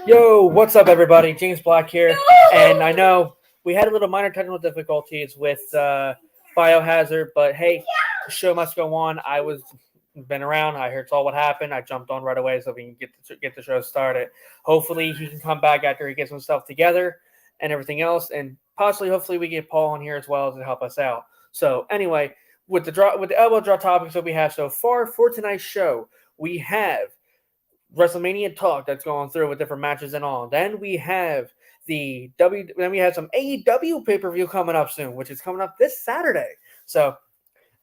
Yo, what's up, everybody? James Black here, and I know we had a little minor technical difficulties with Biohazard, but hey, the show must go on. I was been around. I heard all what happened. I jumped on right away so we can get the show started. Hopefully, he can come back after he gets himself together and everything else, and possibly, hopefully, we get Paul on here as well to help us out. So, anyway, with the elbow draw topics that we have so far for tonight's show, we have WrestleMania talk that's going through with different matches and all. Then we have then we have some AEW pay-per-view coming up soon, which is coming up this Saturday. So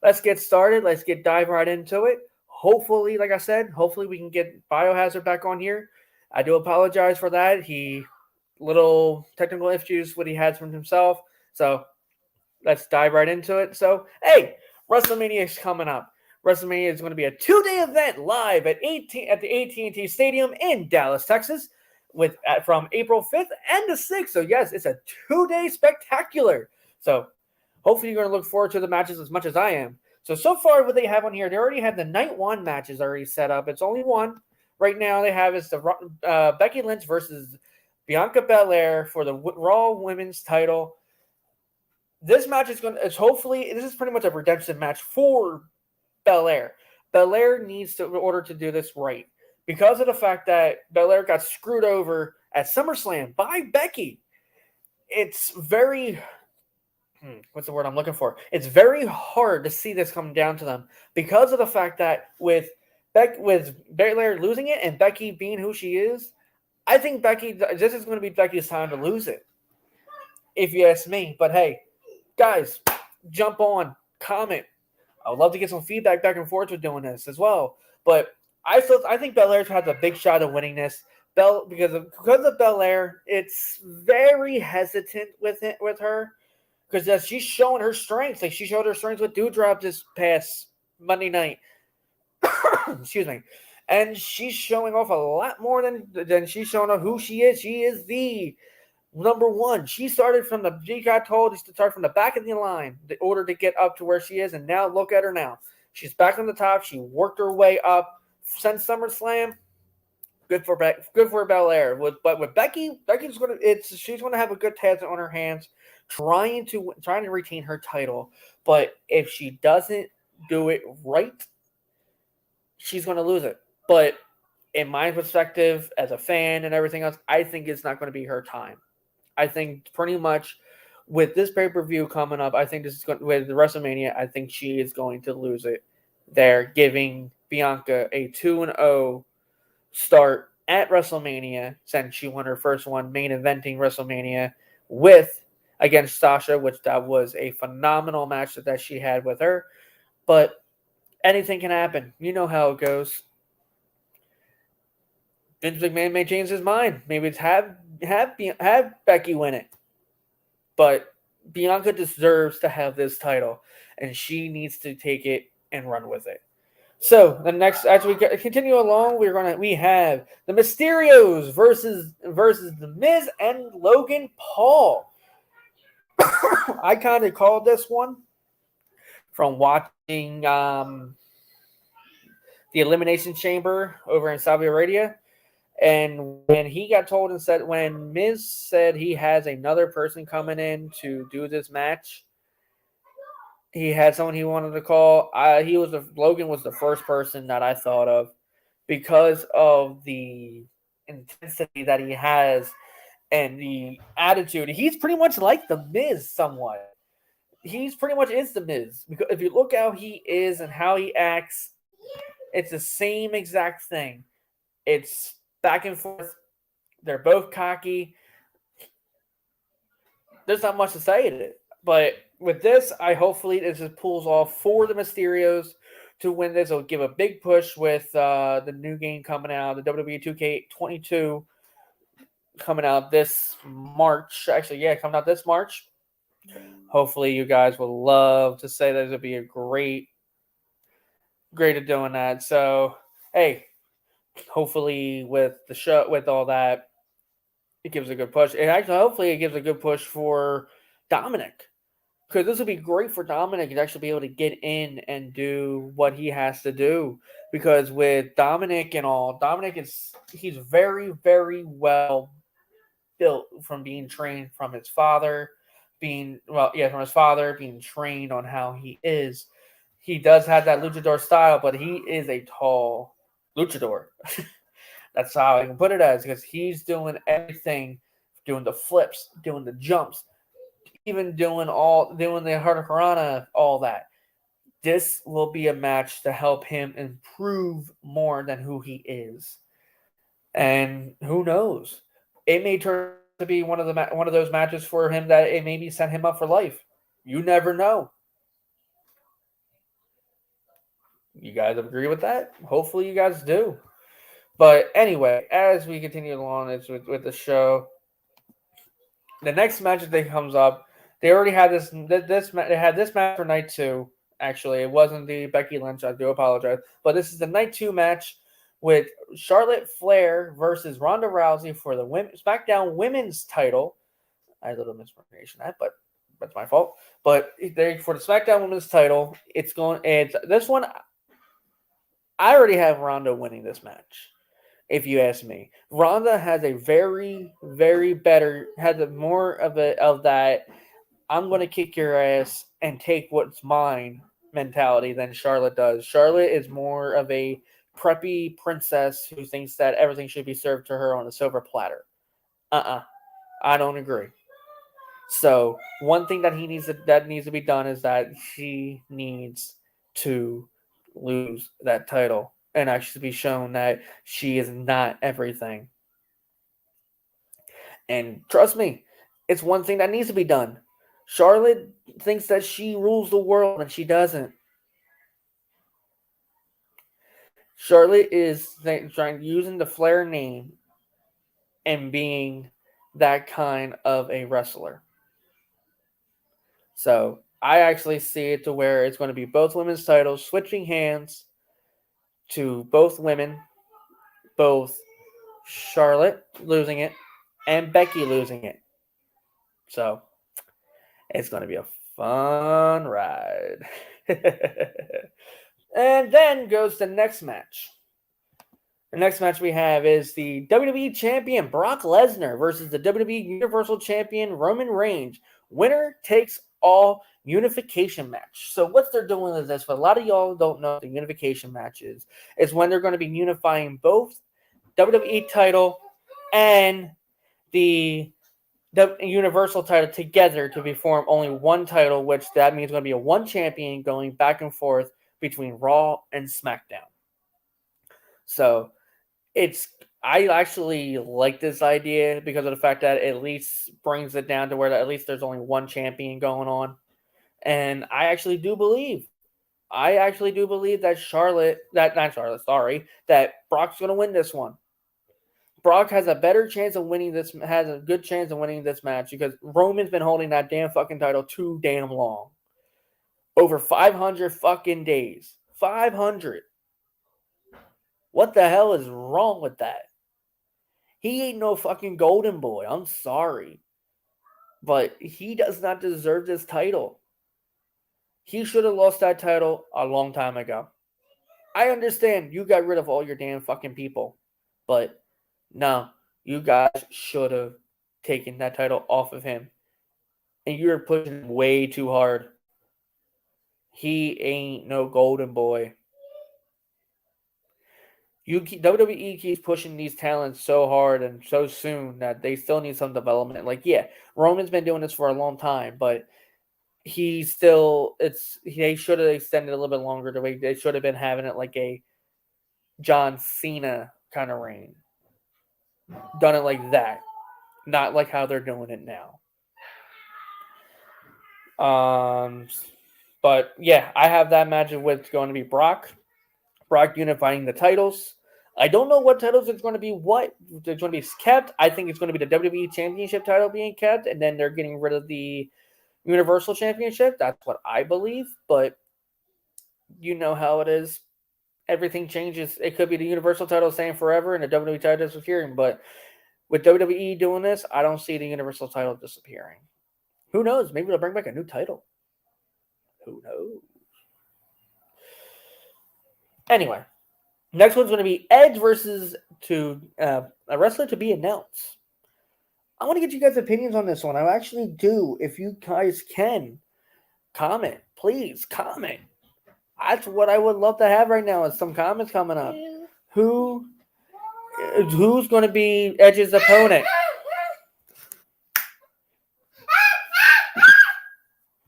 let's get started. Let's dive right into it. Hopefully, like I said, hopefully we can get Biohazard back on here. I do apologize for that. He little technical issues what he has from himself. So let's dive right into it. So hey, WrestleMania is coming up. WrestleMania is going to be a 2-day event live at the AT&T Stadium in Dallas, Texas, from April 5th and the 6th. So yes, it's a 2-day spectacular. So hopefully you're going to look forward to the matches as much as I am. So far what they have on here, they already have the night one matches already set up. It's only one right now. They have is the Becky Lynch versus Bianca Belair for the Raw Women's title. This match is hopefully this is pretty much a redemption match for Belair. Belair needs to in order to do this right because of the fact that Belair got screwed over at SummerSlam by Becky. It's very what's the word I'm looking for? It's very hard to see this come down to them because of the fact that with Belair losing it and Becky being who she is, I think this is going to be Becky's time to lose it, if you ask me. But hey, guys, jump on, comment. I would love to get some feedback back and forth with doing this as well. But I think Belair has a big shot of winning this. Because of Belair, it's very hesitant with her because she's showing her strengths. Like she showed her strengths with Doudrop this past Monday night. Excuse me. And she's showing off a lot more than she's showing off who she is. She is the number one. She got told to start from the back of the line in order to get up to where she is. And now look at her now. She's back on the top. She worked her way up since SummerSlam. Good for Belair. But with Becky, she's gonna have a good task on her hands, trying to retain her title. But if she doesn't do it right, she's gonna lose it. But in my perspective, as a fan and everything else, I think it's not going to be her time. I think pretty much with this pay-per-view coming up, I think this is going with WrestleMania. I think she is going to lose it. They're giving Bianca a 2-0 start at WrestleMania since she won her first one, main eventing WrestleMania against Sasha, which that was a phenomenal match that she had with her. But anything can happen. You know how it goes. Vince McMahon may change his mind. Maybe it's have Becky win it. But Bianca deserves to have this title, and she needs to take it and run with it. So the next, as we continue along, we have the Mysterios versus the Miz and Logan Paul. I kind of called this one from watching the Elimination Chamber over in Saudi Arabia. And when he got told when Miz said he has another person coming in to do this match, he had someone he wanted to call. Logan was the first person that I thought of because of the intensity that he has and the attitude. He's pretty much like the Miz somewhat. He's pretty much is the Miz because if you look how he is and how he acts, it's the same exact thing. It's back and forth. They're both cocky. There's not much to say to it. But with this, hopefully this just pulls off for the Mysterios to win this. It'll give a big push with the new game coming out, the WWE 2K22 coming out this March. Actually, yeah, coming out this March. Hopefully you guys will love to say that it'll be a great at doing that. So, hey, hopefully with the show, with all that, it gives a good push. And actually, hopefully it gives a good push for Dominic. because this would be great for Dominic to actually be able to get in and do what he has to do. Because with Dominic and all, he's very, very well built from being trained from his father, from his father, being trained on how he is. He does have that luchador style, but he is a tall luchador. That's how I can put it as, because he's doing everything, doing the flips, doing the jumps, even doing the Hurricanrana, all that. This will be a match to help him improve more than who he is. And who knows? It may turn out to be one of those matches for him that it maybe set him up for life. You never know. You guys agree with that? Hopefully, you guys do. But anyway, as we continue along with the show, the next match that comes up, they already had they had this match for night 2. Actually, it wasn't the Becky Lynch. I do apologize, but this is the night 2 match with Charlotte Flair versus Ronda Rousey for the SmackDown Women's title. I had a little mispronunciation that, but that's my fault. But for the SmackDown Women's title, it's this one. I already have Ronda winning this match. If you ask me, Ronda has a very, very has a more of that I'm going to kick your ass and take what's mine mentality than Charlotte does. Charlotte is more of a preppy princess who thinks that everything should be served to her on a silver platter. I don't agree. So one thing that needs to be done is that she needs to lose that title and actually be shown that she is not everything. And trust me, it's one thing that needs to be done. Charlotte thinks that she rules the world, and she doesn't. Charlotte is using the Flair name and being that kind of a wrestler. So I actually see it to where it's going to be both women's titles switching hands to both women, both Charlotte losing it and Becky losing it. So it's going to be a fun ride. And then goes the next match. The next match we have is the WWE Champion Brock Lesnar versus the WWE Universal Champion Roman Reigns. Winner takes all unification match. So what they're doing is this. But a lot of y'all don't know what the unification match is. It's when they're going to be unifying both WWE title and the Universal title together to form only one title, which that means going to be a one champion going back and forth between Raw and SmackDown. So I actually like this idea because of the fact that it at least brings it down to where at least there's only one champion going on. And I actually do believe that that Brock's going to win this one. Brock has a good chance of winning this match because Roman's been holding that damn fucking title too damn long. Over 500 fucking days. 500. What the hell is wrong with that? He ain't no fucking golden boy. I'm sorry. But he does not deserve this title. He should have lost that title a long time ago. I understand you got rid of all your damn fucking people. But no, you guys should have taken that title off of him. And you're pushing him way too hard. He ain't no golden boy. WWE keeps pushing these talents so hard and so soon that they still need some development. Like, yeah, Roman's been doing this for a long time, but they should have extended a little bit longer. They should have been having it like a John Cena kind of reign. Done it like that. Not like how they're doing it now. But yeah, I have that match with going to be Brock unifying the titles. I don't know what titles it's going to be. What it's going to be kept. I think it's going to be the WWE Championship title being kept, and then they're getting rid of the Universal Championship. That's what I believe. But you know how it is. Everything changes. It could be the Universal title staying forever and the WWE title disappearing. But with WWE doing this, I don't see the Universal title disappearing. Who knows? Maybe they'll bring back a new title. Who knows? Anyway, next one's going to be Edge versus a wrestler to be announced. I want to get you guys' opinions on this one. I actually do. If you guys can comment, please comment. That's what I would love to have right now. Is some comments coming up. Who's going to be Edge's opponent?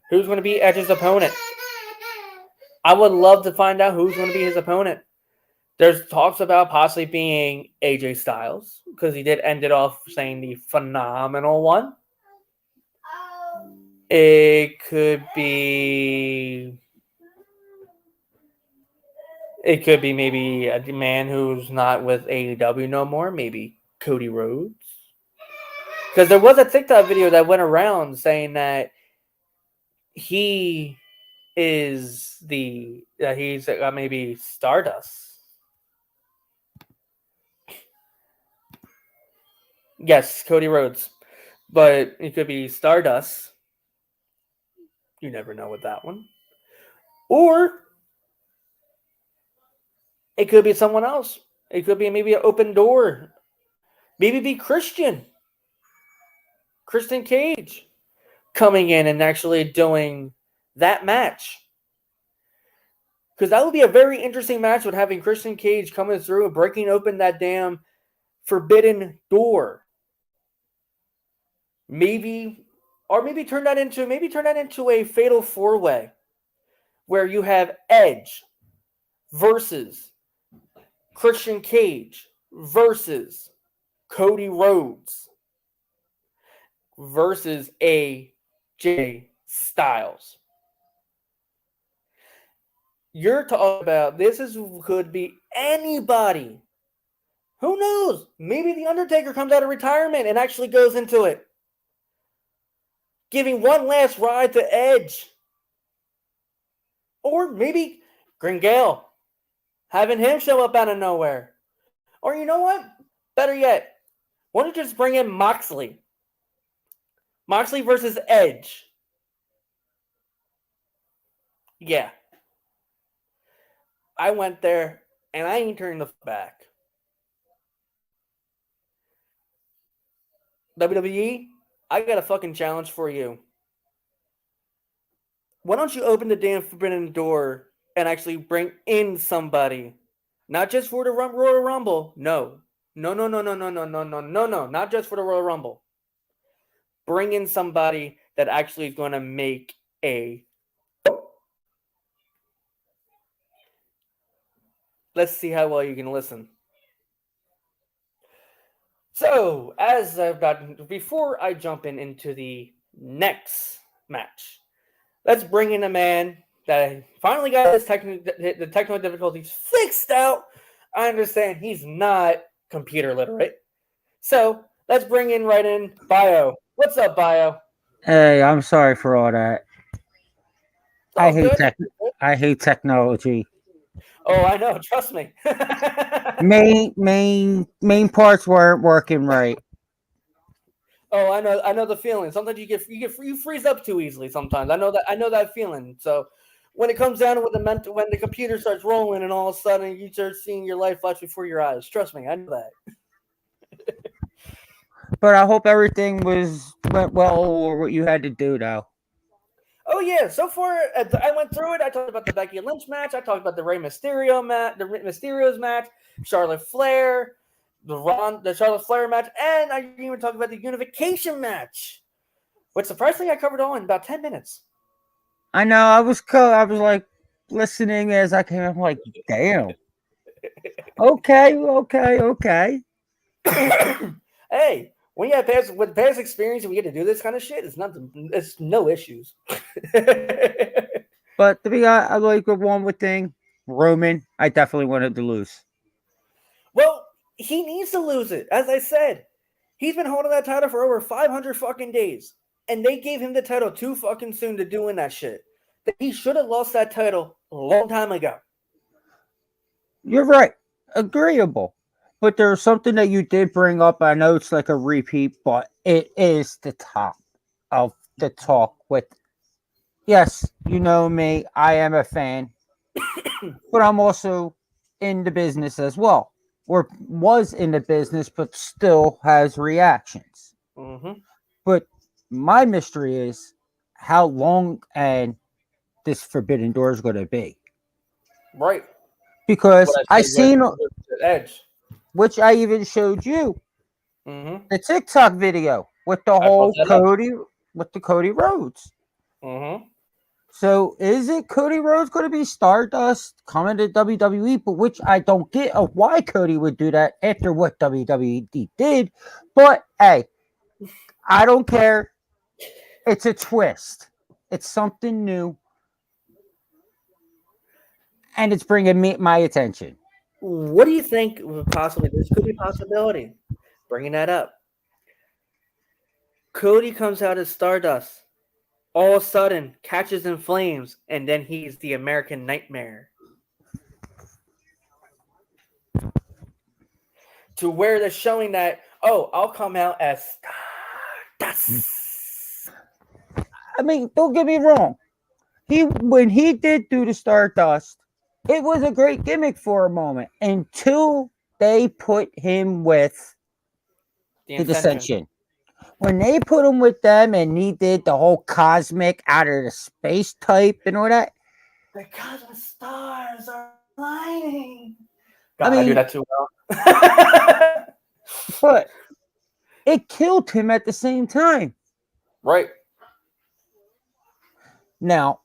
Who's going to be Edge's opponent? I would love to find out who's going to be his opponent. There's talks about possibly being AJ Styles because he did end it off saying the phenomenal one. It could be maybe a man who's not with AEW no more, maybe Cody Rhodes. Because there was a TikTok video that went around saying that he is he's maybe Stardust. Yes, Cody Rhodes. But it could be Stardust. You never know with that one. Or it could be someone else. It could be maybe an open door. Maybe be Christian Cage coming in and actually doing that match. Because that would be a very interesting match with having Christian Cage coming through and breaking open that damn forbidden door. Maybe turn that into a fatal four-way where you have Edge versus Christian Cage versus Cody Rhodes versus AJ Styles. You're talking about could be anybody. Who knows? Maybe The Undertaker comes out of retirement and actually goes into it. Giving one last ride to Edge. Or maybe Gringale. Having him show up out of nowhere. Or you know what? Better yet, why don't you just bring in Moxley? Moxley versus Edge. Yeah. I went there, and I ain't turning the back. WWE, I got a fucking challenge for you. Why don't you open the damn forbidden door and actually bring in somebody? Not just for the Royal Rumble. No. No. Not just for the Royal Rumble. Bring in somebody that actually is going to make a... Let's see how well you can listen. So, before I jump into the next match, let's bring in a man that finally got the technical difficulties fixed out. I understand he's not computer literate. So, let's bring in Bio. What's up, Bio? Hey, I'm sorry for all that. I hate technology. Oh, I know. Trust me. main parts weren't working right. Oh, I know the feeling. Sometimes you freeze up too easily. Sometimes I know that feeling. So when it comes down to when the computer starts rolling and all of a sudden you start seeing your life flash before your eyes. Trust me, I know that. But I hope everything went well or what you had to do though. Oh yeah, so far I went through it. I talked about the Becky Lynch match. I talked about the Rey Mysterio match, the Mysterio's match, Charlotte Flair, the Charlotte Flair match, and I didn't even talk about the unification match. Which surprisingly I covered all in about 10 minutes. I know. I was like listening as I came. I'm like, damn. Okay. Hey, when you have past experience and we get to do this kind of shit, it's no issues. But to be honest, I like the one with thing. Roman, I definitely wanted to lose. Well, he needs to lose it. As I said, he's been holding that title for over 500 fucking days. And they gave him the title too fucking soon to doing that shit. He should have lost that title a long time ago. You're right. Agreeable. But there's something that you did bring up. I know it's like a repeat, but it is the top of the talk with Yes, you know me. I am a fan, but I'm also in the business as well, or was in the business, but still has reactions. Mm-hmm. But my mystery is how long and this forbidden door is going to be, Right. What because I I said with seen, the Edge. which I even showed you, Mm-hmm. the TikTok video with the I brought whole that up. Cody Rhodes. Mm-hmm. So is it Cody Rhodes going to be Stardust coming to WWE? But which I don't get of why Cody would do that after what WWE did. But hey, I don't care. It's a twist. It's something new, and it's bringing me my attention. What do you think possibly this could be a possibility? Bringing that up. Cody comes out as Stardust. All of a sudden, catches in flames, and then he's the American Nightmare. To where they're showing that, oh, I'll come out as Stardust. I mean, don't get me wrong. When he did do the Stardust, it was a great gimmick for a moment until they put him with The the Ascension. Dissension. When they put him with them and he did the whole cosmic out of the space type and all that, Because the stars are aligning. I God, I do mean, that too well. but it killed him at the same time. Right. Now,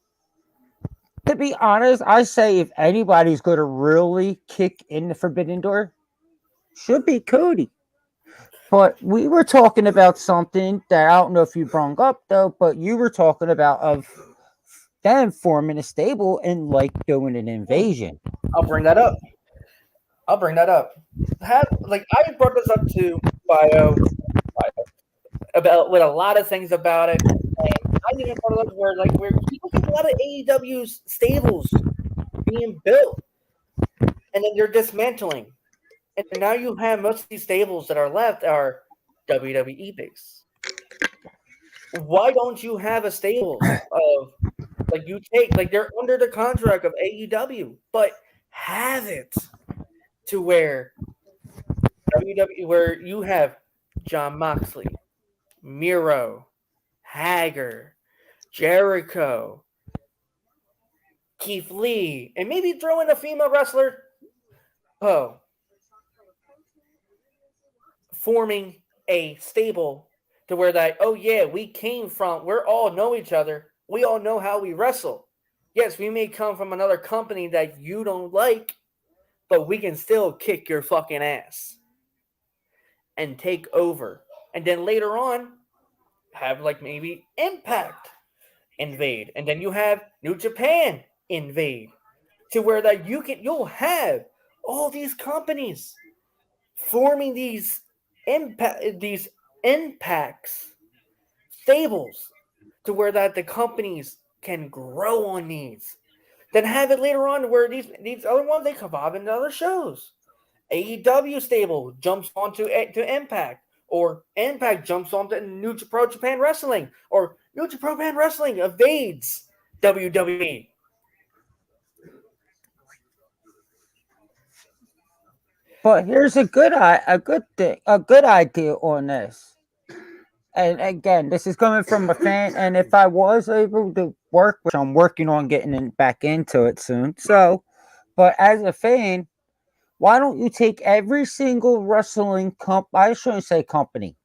to be honest, I say if anybody's going to really kick in the Forbidden Door, should be Cody. But we were talking about something that I don't know if you brought up though, but you were talking about of them forming a stable and like doing an invasion. I'll bring that up. I'll bring that up. I brought this up to Bio about with a lot of things about it, and I even brought it up where you look at a lot of AEW's stables being built, and then you're dismantling, and now you have most of these stables that are left are WWE based. Why don't you have a stables of like you take like they're under the contract of AEW, but have it to where WWE where you have John Moxley, Miro, Hager, Jericho, Keith Lee, and maybe throw in a female wrestler. Oh, forming a stable to where that, oh yeah, we're all know each other. We all know how we wrestle. Yes, we may come from another company that you don't like, but we can still kick your fucking ass and take over. And then later on, have like maybe Impact invade. And then you have New Japan invade. To where that you'll have all these companies forming these impacts stables to where that the companies can grow on these. Then have it later on where these other ones they come up in other shows. AEW stable jumps onto to Impact, or Impact jumps onto New Pro Japan Wrestling, or New Japan Wrestling evades WWE. But here's a good idea on this. And again, this is coming from a fan. And if I was able to work, which I'm working on getting back into it soon. So, but as a fan, why don't you take every single wrestling I shouldn't say company,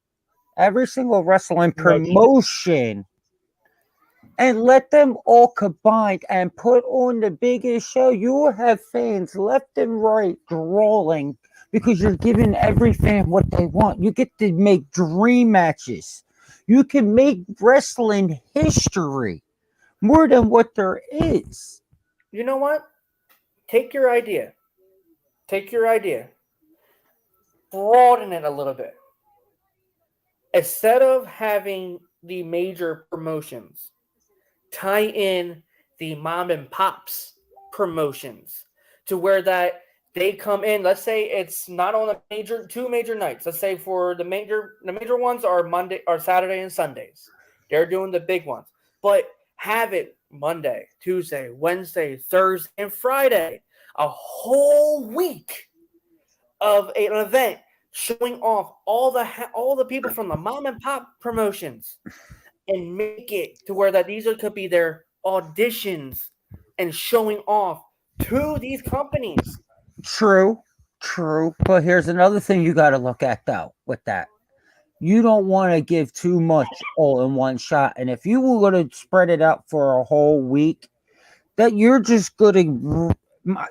every single wrestling Promotion. promotion, and let them all combine and put on the biggest show. You will have fans left and right drawing because you're giving every fan what they want. You get to make dream matches. You can make wrestling history more than what there is. You know what? Take your idea. Take your idea. Broaden it a little bit. Instead of having the major promotions, tie in the mom and pops promotions to where that they come in. Let's say it's not on the two major nights. Let's say for the major ones are Monday or Saturday and Sundays. They're doing the big ones, but have it Monday, Tuesday, Wednesday, Thursday, and Friday. A whole week of an event showing off all the people from the mom and pop promotions and make it to where that these could be their auditions and showing off to these companies. True, true. But here's another thing you got to look at though. With that, you don't want to give too much all in one shot, and if you were going to spread it out for a whole week, that you're just going to,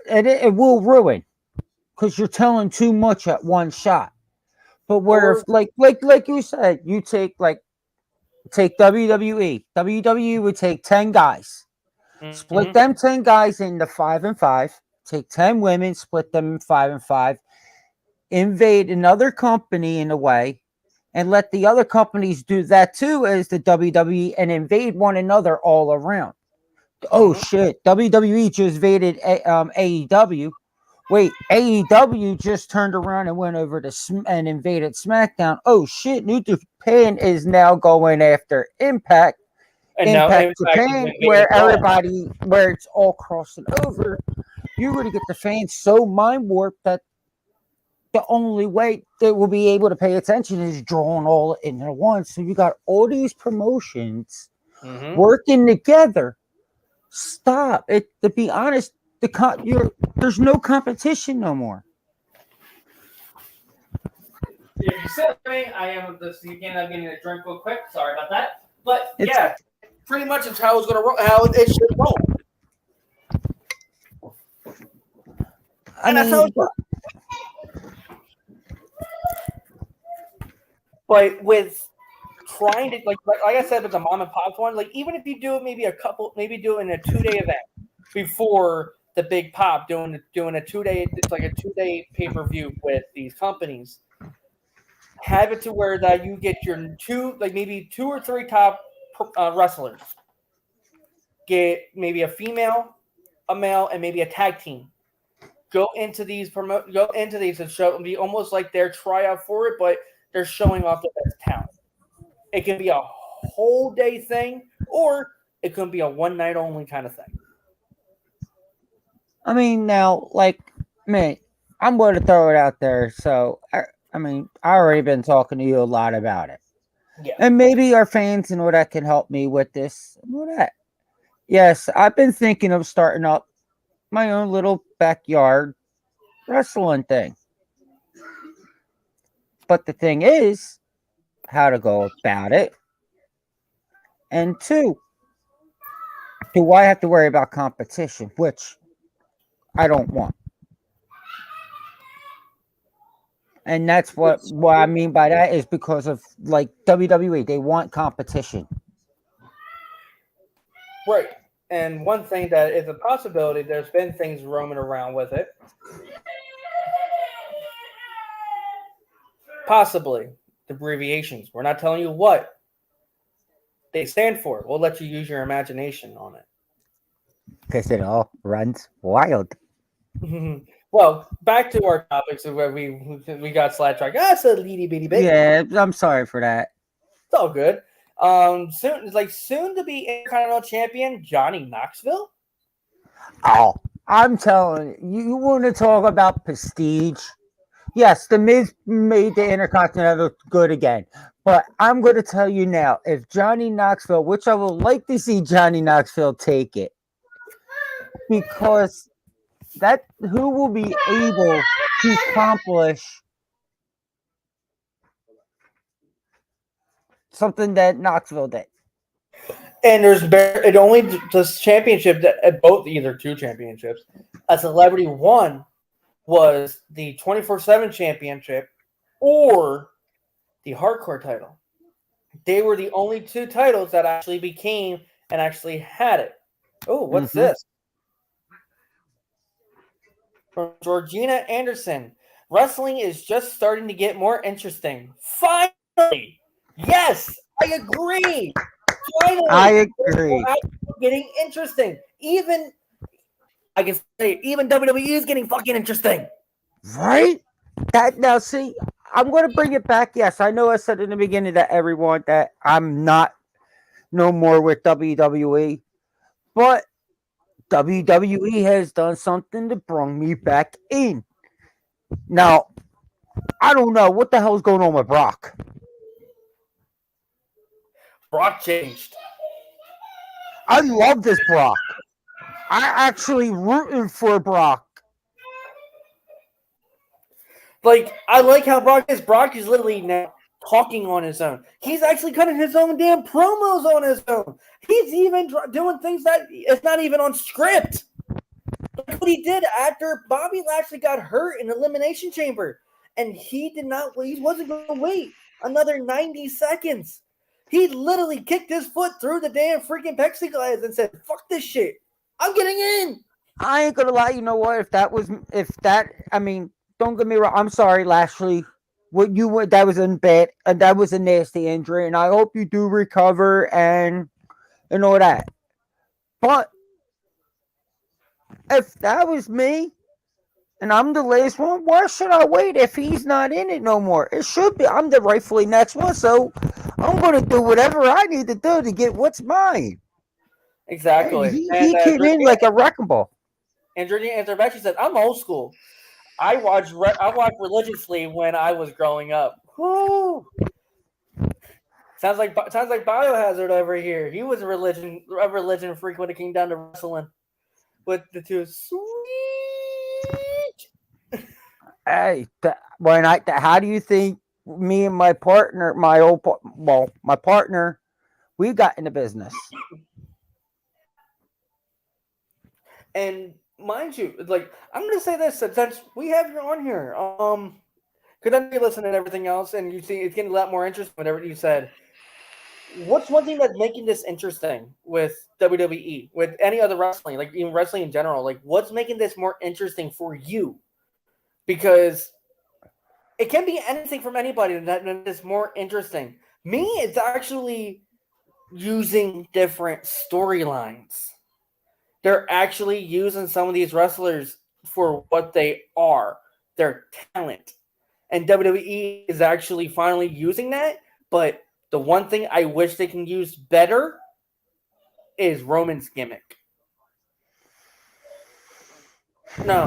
and it will ruin because you're telling too much at one shot. But where if Or like you said, you take WWE. WWE would take 10 guys, split mhm, them 10 guys into 5 and 5, take 10 women, split them in 5 and 5, invade another company in a way, and let the other companies do that too as the WWE and invade one another all around. Oh mhm. shit, WWE just invaded AEW. Wait, AEW just turned around and went over to and invaded SmackDown. Oh shit, New Japan is now going after Impact. And now Impact Impact is Japan, invading where Raw. where it's all crossing over. You're going to get the fans so mind warped that the only way they will be able to pay attention is drawing all into one. So you got all these promotions Mhm. working together. Stop it. To be honest, there's no competition no more. If you sit with me, I am this again. I'm getting a drink real quick. Sorry about that. But It's. yeah, pretty much it's how it's gonna roll, how it should roll, I and that's how mean, it should. But with trying to like I said with the mom and pop one, like even if you do it maybe do it in a 2-day event before the big pop, doing a 2-day, it's like a 2-day pay-per-view with these companies. Have it to where that you get your maybe 2 or 3 top wrestlers. Get maybe a female, a male, and maybe a tag team. Go into these and show be almost like their tryout for it, but they're showing off the best talent. It can be a whole day thing, or it can be a one night only kind of thing. I mean, now, like, me, I'm going to throw it out there. So, I mean, I already been talking to you a lot about it. Yeah. And maybe our fans and what that can help me with this. What that? Yes, I've been thinking of starting up my own little backyard wrestling thing. But the thing is, how to go about it. And two, do I have to worry about competition, which I don't want. And that's what I mean by that is because of like WWE, they want competition. Right. And one thing that is a possibility, there's been things roaming around with it. Possibly the abbreviations. We're not telling you what they stand for. We'll let you use your imagination on it. Because it all runs wild. Well, back to our topics of where we got sidetracked. Ah, it's a little bitty bit. Yeah, I'm sorry for that. It's all good. Soon to be Intercontinental Champion Johnny Knoxville. Oh, I'm telling you, you want to talk about prestige? Yes, the Miz made the Intercontinental good again. But I'm going to tell you now, if Johnny Knoxville, which I would like to see Johnny Knoxville take it, because that who will be able to accomplish something that Knoxville did. And it only this championship that at both either 2 championships. A celebrity won was the 24/7 championship or the hardcore title. They were the only 2 titles that actually became and actually had it. Oh, what's Mm-hmm. this? From Georgina Anderson. Wrestling is just starting to get more interesting. Finally! Yes! I agree! Finally! I agree. We're getting interesting. Even I can say even WWE is getting fucking interesting. Right? That now see, I'm gonna bring it back. Yes, I know I said in the beginning that everyone that I'm not no more with WWE. But WWE has done something to bring me back in. Now, I don't know what the hell's going on with Brock. Brock changed. I love this Brock. I actually rooting for Brock. Like, I like how Brock is. Brock is literally now talking on his own. He's actually cutting his own damn promos on his own. He's even doing things that it's not even on script. Like what he did after Bobby Lashley got hurt in Elimination Chamber. And he did not, he wasn't going to wait another 90 seconds. He literally kicked his foot through the damn freaking plexiglass and said, "Fuck this shit. I'm getting in." I ain't gonna lie, you know what? I mean, don't get me wrong. I'm sorry, Lashley. What you went, that was in bad, and that was a nasty injury, and I hope you do recover and all that. But if that was me, and I'm the latest one, why should I wait if he's not in it no more? It should be. I'm the rightfully next one, so I'm gonna do whatever I need to do to get what's mine. And Exactly. he came in like a wrecking ball. And Jordan Anthony said, "I'm old school. I watched religiously when I was growing up." Whoo! Sounds like Biohazard over here. He was a religion freak when it came down to wrestling. With the two sweet. Hey, how do you think me and my partner, my partner, we got into business? And mind you, like I'm gonna say this since we have you on here, because I know you listen and everything else, and you see it's getting a lot more interesting. Whatever you said, what's one thing that's making this interesting with WWE, with any other wrestling, like even wrestling in general? Like, what's making this more interesting for you? Because it can be anything from anybody that is more interesting. Me, it's actually using different storylines. They're actually using some of these wrestlers for what they are, their talent. And WWE is actually finally using that. But the one thing I wish they can use better is Roman's gimmick. No,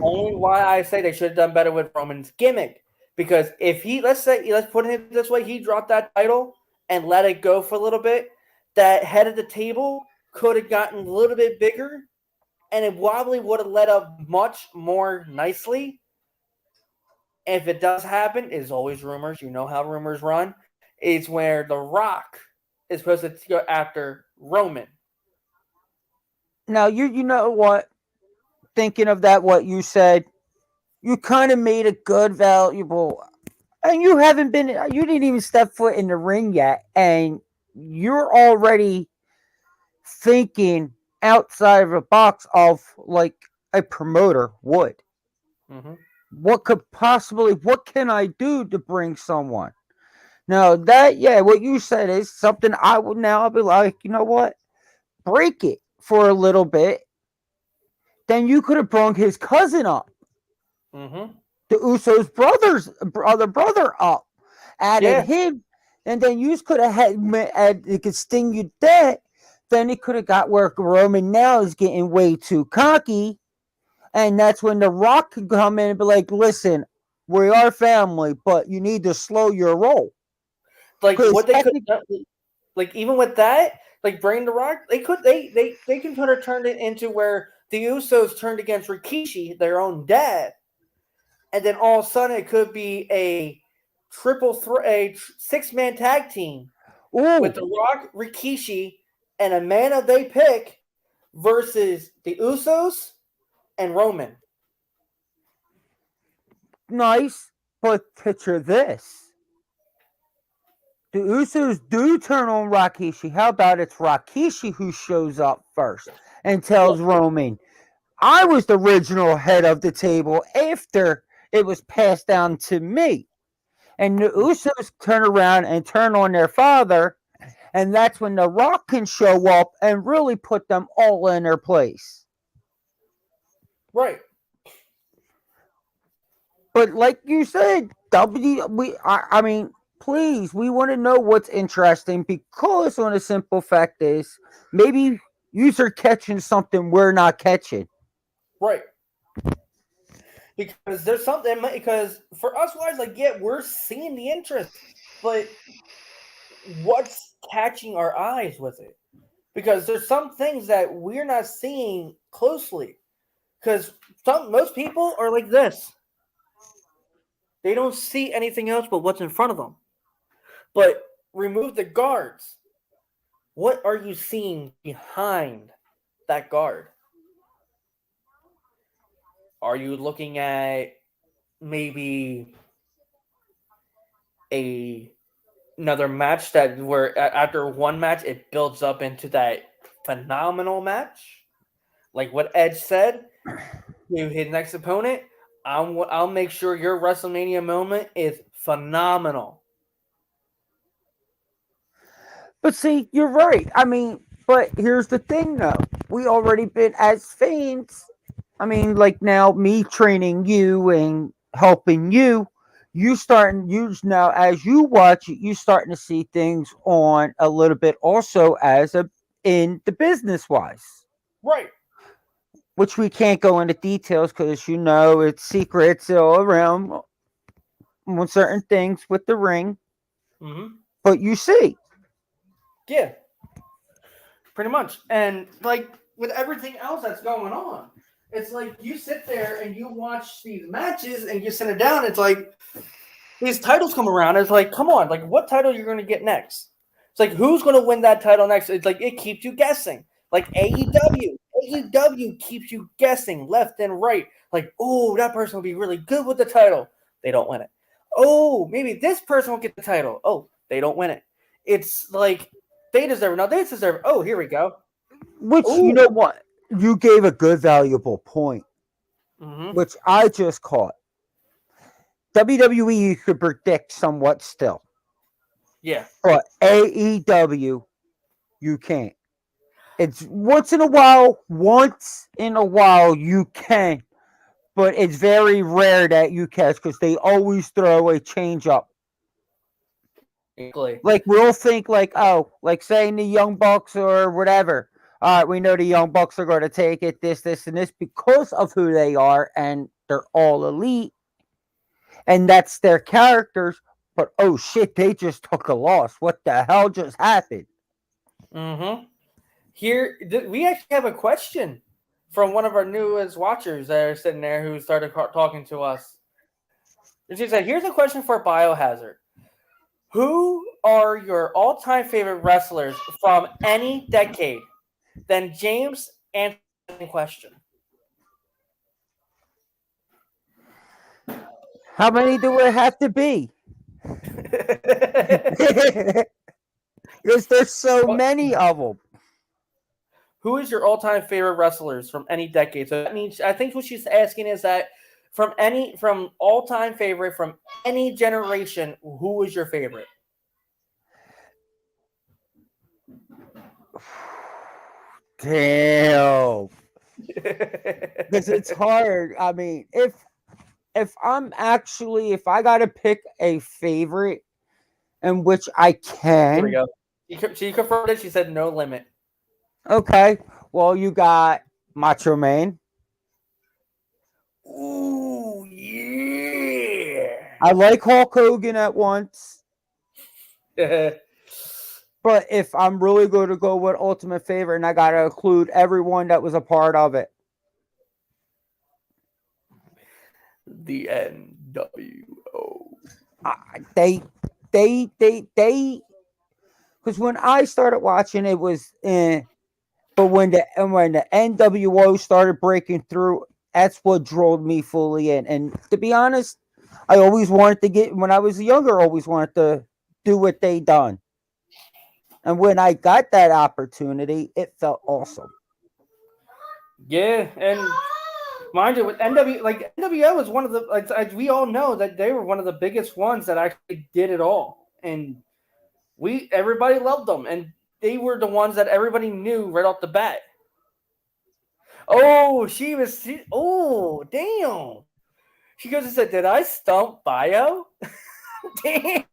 only why I say they should have done better with Roman's gimmick. Because if let's put it this way, he dropped that title and let it go for a little bit, that head of the table could have gotten a little bit bigger, and it probably would have led up much more nicely. If it does happen, it's always rumors. You know how rumors run. It's where The Rock is supposed to go after Roman. Now you know what? Thinking of that, what you said, you kind of made a good, valuable, and you didn't even step foot in the ring yet, and you're already thinking outside of the box of like a promoter would. Mm-hmm. What can I do to bring someone? Now what you said is something I would now be like, you know what? Break it for a little bit. Then you could have brought his cousin up. Mm-hmm. The Usos brother up. Added him. And then you could have had it could sting you dead. Then it could have got where Roman now is getting way too cocky. And that's when The Rock could come in and be like, listen, we are family, but you need to slow your roll. Like what they could, like even with that, like bringing The Rock, they can kind of turn it into where the Usos turned against Rikishi, their own dad, and then all of a sudden it could be a six-man tag team with The Rock, Rikishi, and a man of they pick versus the Usos and Roman. Nice, but picture this. The Usos do turn on Rikishi. How about it's Rikishi who shows up first and tells Roman, I was the original head of the table after it was passed down to me. And the Usos turn around and turn on their father, and that's when The Rock can show up and really put them all in their place. Right. But like you said, I mean, please, we want to know what's interesting because on the simple fact is, maybe You're catching something we're not catching. Right. Because there's something, because for us wise, like, yeah, we're seeing the interest, but what's catching our eyes with it? Because there's some things that we're not seeing closely. Because most people are like this. They don't see anything else but what's in front of them. But remove the guards. What are you seeing behind that guard? Are you looking at maybe a another match that where after one match it builds up into that phenomenal match, like what Edge said to his next opponent? I'll make sure your WrestleMania moment is phenomenal. But see, you're right. I mean, but here's the thing though. We already been as fans. I mean, like now me training you and helping you, you starting you now as you watch it, you starting to see things on a little bit also as a in the business wise. Right. Which we can't go into details because it's secrets all around on certain things with the ring. Mm-hmm. But you see, Yeah. Pretty much. And like with everything else that's going on, it's like you sit there and you watch these matches and you sit it down. It's like these titles come around. It's like, come on, like what title you're going to get next? It's like who's going to win that title next? It's like it keeps you guessing. Like AEW keeps you guessing left and right. Like, oh, that person will be really good with the title. They don't win it. Oh, maybe this person will get the title. Oh, they don't win it. It's like they deserve it. No, they deserve it. Oh, here we go. which you Oh. know what? You gave a good valuable point, Mm-hmm. which I just caught. WWE you could predict somewhat still. Yeah. But AEW you can't. It's once in a while you can, but it's very rare that you catch because they always throw a change up. Exactly. Like we'll think like, oh, like saying the Young Bucks or whatever. All right, we know the Young Bucks are going to take it, this, and this because of who they are, and they're all elite, and that's their characters. But oh shit, they just took a loss. What the hell just happened? Mm-hmm. Here, we actually have a question from one of our newest watchers that are sitting there who started talking to us. And she said, here's a question for Biohazard. Who are your all-time favorite wrestlers from any decade? Then James answered the question. How many do it have to be? Because there's so many of them. Who is your all-time favorite wrestlers from any decade? So that means I think what she's asking is that from all-time favorite from any generation, who is your favorite? Damn. Because it's hard. I mean, if I gotta pick a favorite in which I Here we can, go. She confirmed it. She said no limit. okay. Well, you got Macho Man. Ooh, yeah. I like Hulk Hogan at once, but if I'm really going to go with ultimate favorite, and I gotta include everyone that was a part of it, The NWO. they, they. Because when I started watching, it was but when the NWO started breaking through, that's what drove me fully in. And to be honest, I always wanted to get when I was younger, always wanted to do what they done. And when I got that opportunity, it felt awesome. Yeah, and mind you, with NWO was one of the like we all know that they were one of the biggest ones that actually did it all, and everybody loved them, and they were the ones that everybody knew right off the bat. Oh, oh, damn. She goes and said, "Did I stump Bio?" Damn.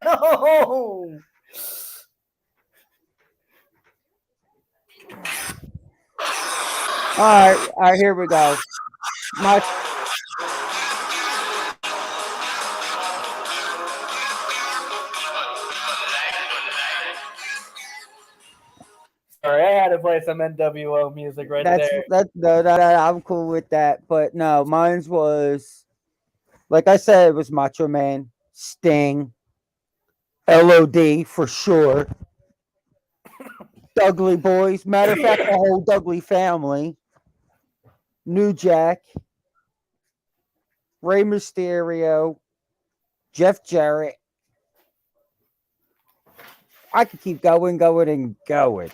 All right, here we go. My Sorry, I had to play some NWO music right that's there. that no, I'm cool with that. But no, mine's was like I said, it was Macho Man, Sting, LOD for sure, Dudley Boys. Matter of fact, the whole Dudley family, New Jack, Rey Mysterio, Jeff Jarrett. I could keep going, and going.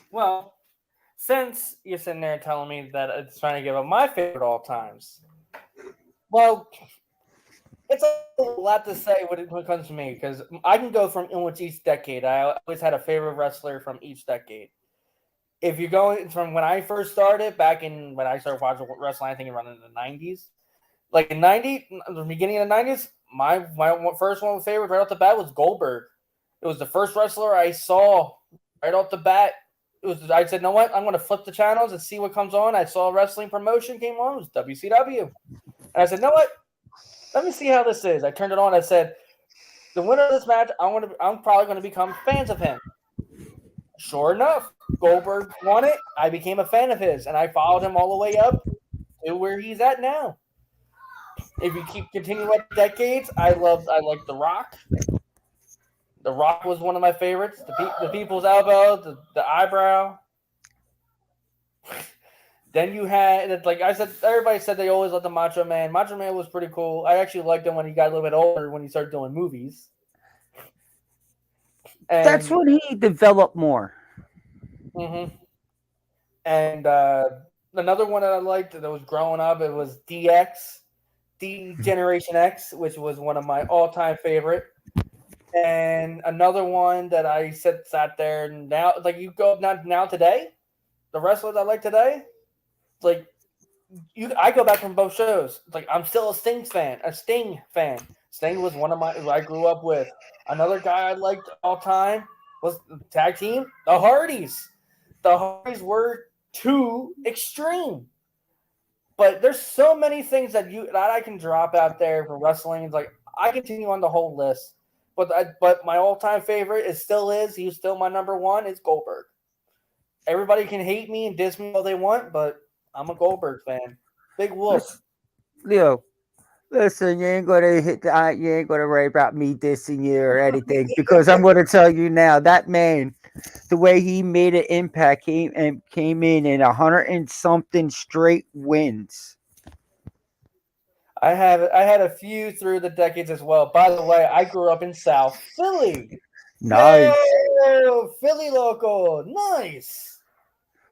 Well, since you're sitting there telling me that it's trying to give up my favorite all times, well, it's a lot to say when it comes to me because I can go from almost each decade. I always had a favorite wrestler from each decade. If you're going from when I first started, back in when I started watching wrestling, I think around in the '90s, like in the beginning of the '90s, my first one favorite right off the bat was Goldberg. It was the first wrestler I saw right off the bat. I said, you know what? I'm going to flip the channels and see what comes on. I saw a wrestling promotion came on. It was WCW. And I said, you know what? Let me see how this is. I turned it on. I said, the winner of this match, I'm probably going to become fans of him. Sure enough, Goldberg won it. I became a fan of his, and I followed him all the way up to where he's at now. If you keep continuing with decades, I like The Rock. The Rock was one of my favorites. The People's Elbow, the eyebrow. Then you had, like I said, everybody said they always loved the Macho Man. Macho Man was pretty cool. I actually liked him when he got a little bit older, when he started doing movies. That's And when he developed more. mm-hmm. And another one that I liked that was growing up, it was DX, D Generation X, which was one of my all-time favorite. And another one that I sat there and now, like you go now today, the wrestlers I like today, like I go back from both shows. Like I'm still a Sting fan. Sting was one of my who I grew up with. Another guy I liked all time was the tag team, the Hardys. The Hardys were too extreme. But there's so many things that I can drop out there for wrestling. It's like I continue on the whole list. But my all time favorite he's still my number one, is Goldberg. Everybody can hate me and diss me all they want, but I'm a Goldberg fan. Big Wolf. Listen, Leo, listen, you ain't gonna you ain't gonna worry about me dissing you or anything because I'm gonna tell you now that man, the way he made an impact, came in 100 and something straight wins. I had a few through the decades as well. By the way, I grew up in South Philly. Nice. Yo, Philly local, nice.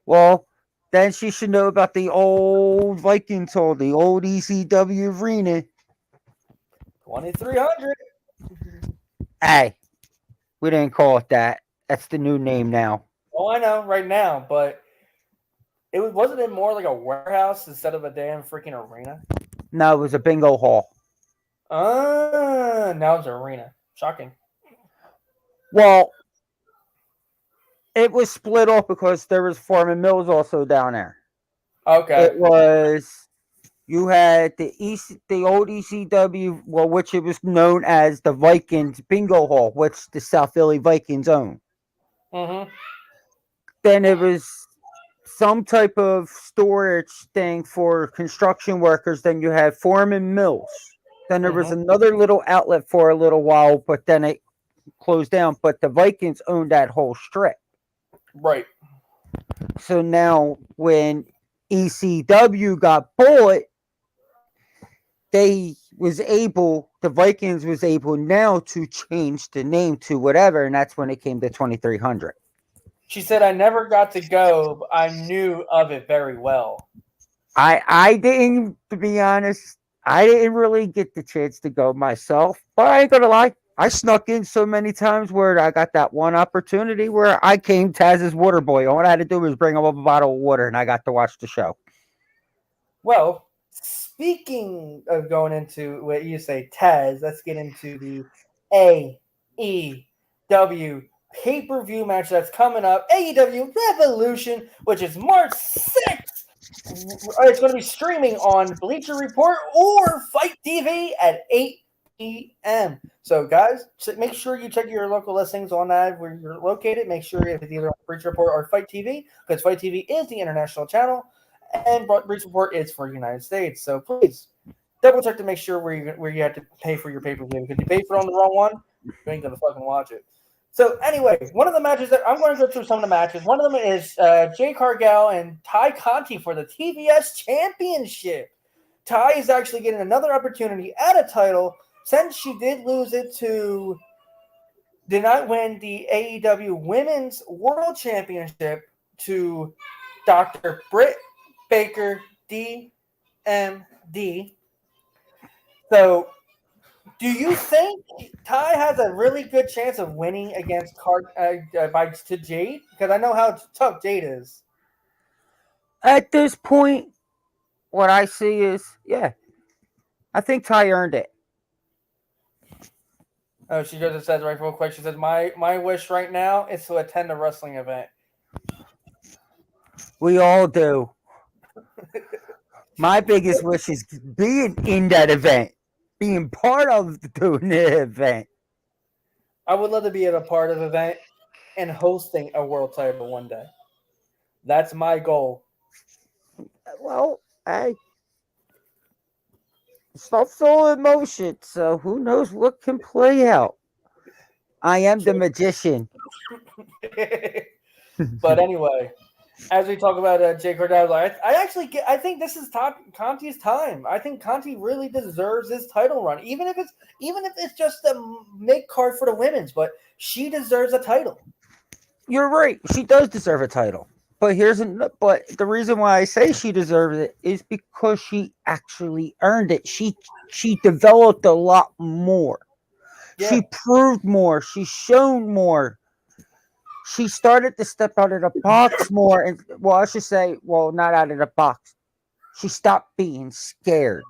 Well, then she should know about the old Vikings Hall, the old ECW arena. 2300. Hey, we didn't call it that. That's the new name now. Oh, I know right now, but wasn't it more like a warehouse instead of a damn freaking arena? No, it was a bingo hall. Now it's an arena. Shocking. Well, it was split off because there was Foreman Mills also down there. Okay. It was you had the old ECW, well, which it was known as the Vikings Bingo Hall, which the South Philly Vikings own. Mm-hmm. Then it was some type of storage thing for construction workers. Then you had Foreman Mills. Then there was Mm-hmm. another little outlet for a little while, but then it closed down. But the Vikings owned that whole strip. Right. So now when ECW got bought, the Vikings was able now to change the name to whatever, and that's when it came to 2300. She said I never got to go, but I knew of it very well. I didn't, to be honest, I didn't really get the chance to go myself, but I ain't gonna lie, I snuck in so many times where I got that one opportunity where I came Taz's water boy. All I had to do was bring him up a bottle of water, and I got to watch the show. Well, speaking of going into what you say, Taz, let's get into the AEW pay-per-view match that's coming up, AEW Revolution, which is March 6th. It's going to be streaming on Bleacher Report or Fight TV at 8 p.m. So, guys, make sure you check your local listings on that where you're located. Make sure if it's either on Bleacher Report or Fight TV, because Fight TV is the international channel, and Bleacher Report is for the United States. So, please double check to make sure where you have to pay for your pay-per-view. Because if you pay for it on the wrong one, you ain't gonna fucking watch it. So anyway, one of the matches that I'm going to go through some of the matches. One of them is Jay Cargill and Ty Conti for the TBS Championship. Ty is actually getting another opportunity at a title since she did not win the AEW Women's World Championship to Dr. Britt Baker, DMD. So, do you think Ty has a really good chance of winning against to Jade? Because I know how tough Jade is. At this point, what I see is, yeah, I think Ty earned it. Oh, she just says right real quick. She says, "My wish right now is to attend a wrestling event." We all do. My biggest wish is being in that event, being part of doing the event. I would love to be at a part of the event and hosting a world title one day. That's my goal. Well, hey, stuff's all in motion, so who knows what can play out. I am the magician. But anyway, as we talk about Jay Cardano, I think this is Conti's time. I think Conti really deserves this title run, even if it's just a mid card for the women's. But she deserves a title. You're right. She does deserve a title. But the reason why I say she deserves it is because she actually earned it. She developed a lot more. Yeah. She proved more. She's shown more. She started to step out of the box more, and I should say, not out of the box. She stopped being scared.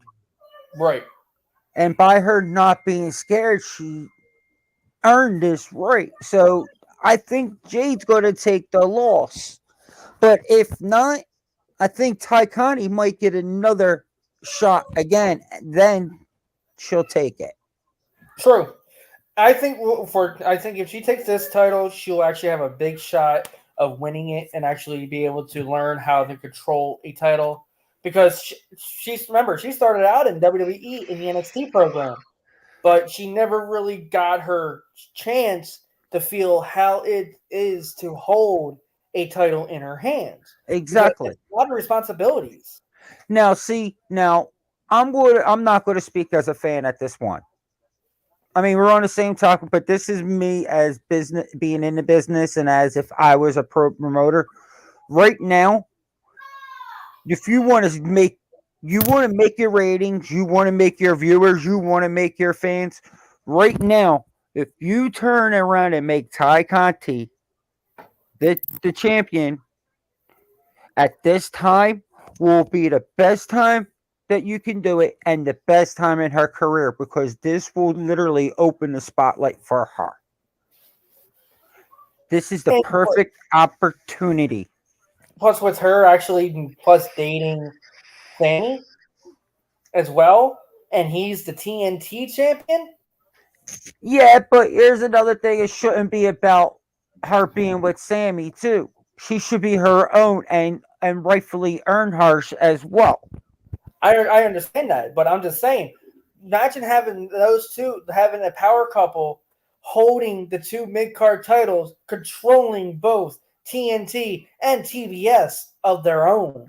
Right. And by her not being scared, she earned this right. So I think Jade's going to take the loss. But if not, I think Ty Conti might get another shot again. Then she'll take it. True. I think if she takes this title, she'll actually have a big shot of winning it and actually be able to learn how to control a title. Because she started out in WWE in the NXT program, but she never really got her chance to feel how it is to hold a title in her hands. Exactly. A lot of responsibilities. Now, I'm not going to speak as a fan at this one. I mean, we're on the same topic, but this is me as being in the business and as if I was a pro promoter. Right now, if you want to make your ratings, you want to make your viewers, you want to make your fans. Right now, if you turn around and make Ty Conti the champion at this time, will be the best time that you can do it and the best time in her career, because this will literally open the spotlight for her. This is the perfect opportunity. Plus, with her actually dating Sammy as well, and he's the TNT champion. Yeah, but here's another thing: it shouldn't be about her being with Sammy too. She should be her own and rightfully earn hers as well. I understand that, but I'm just saying, imagine having those two, having a power couple holding the two mid-card titles, controlling both TNT and TBS of their own.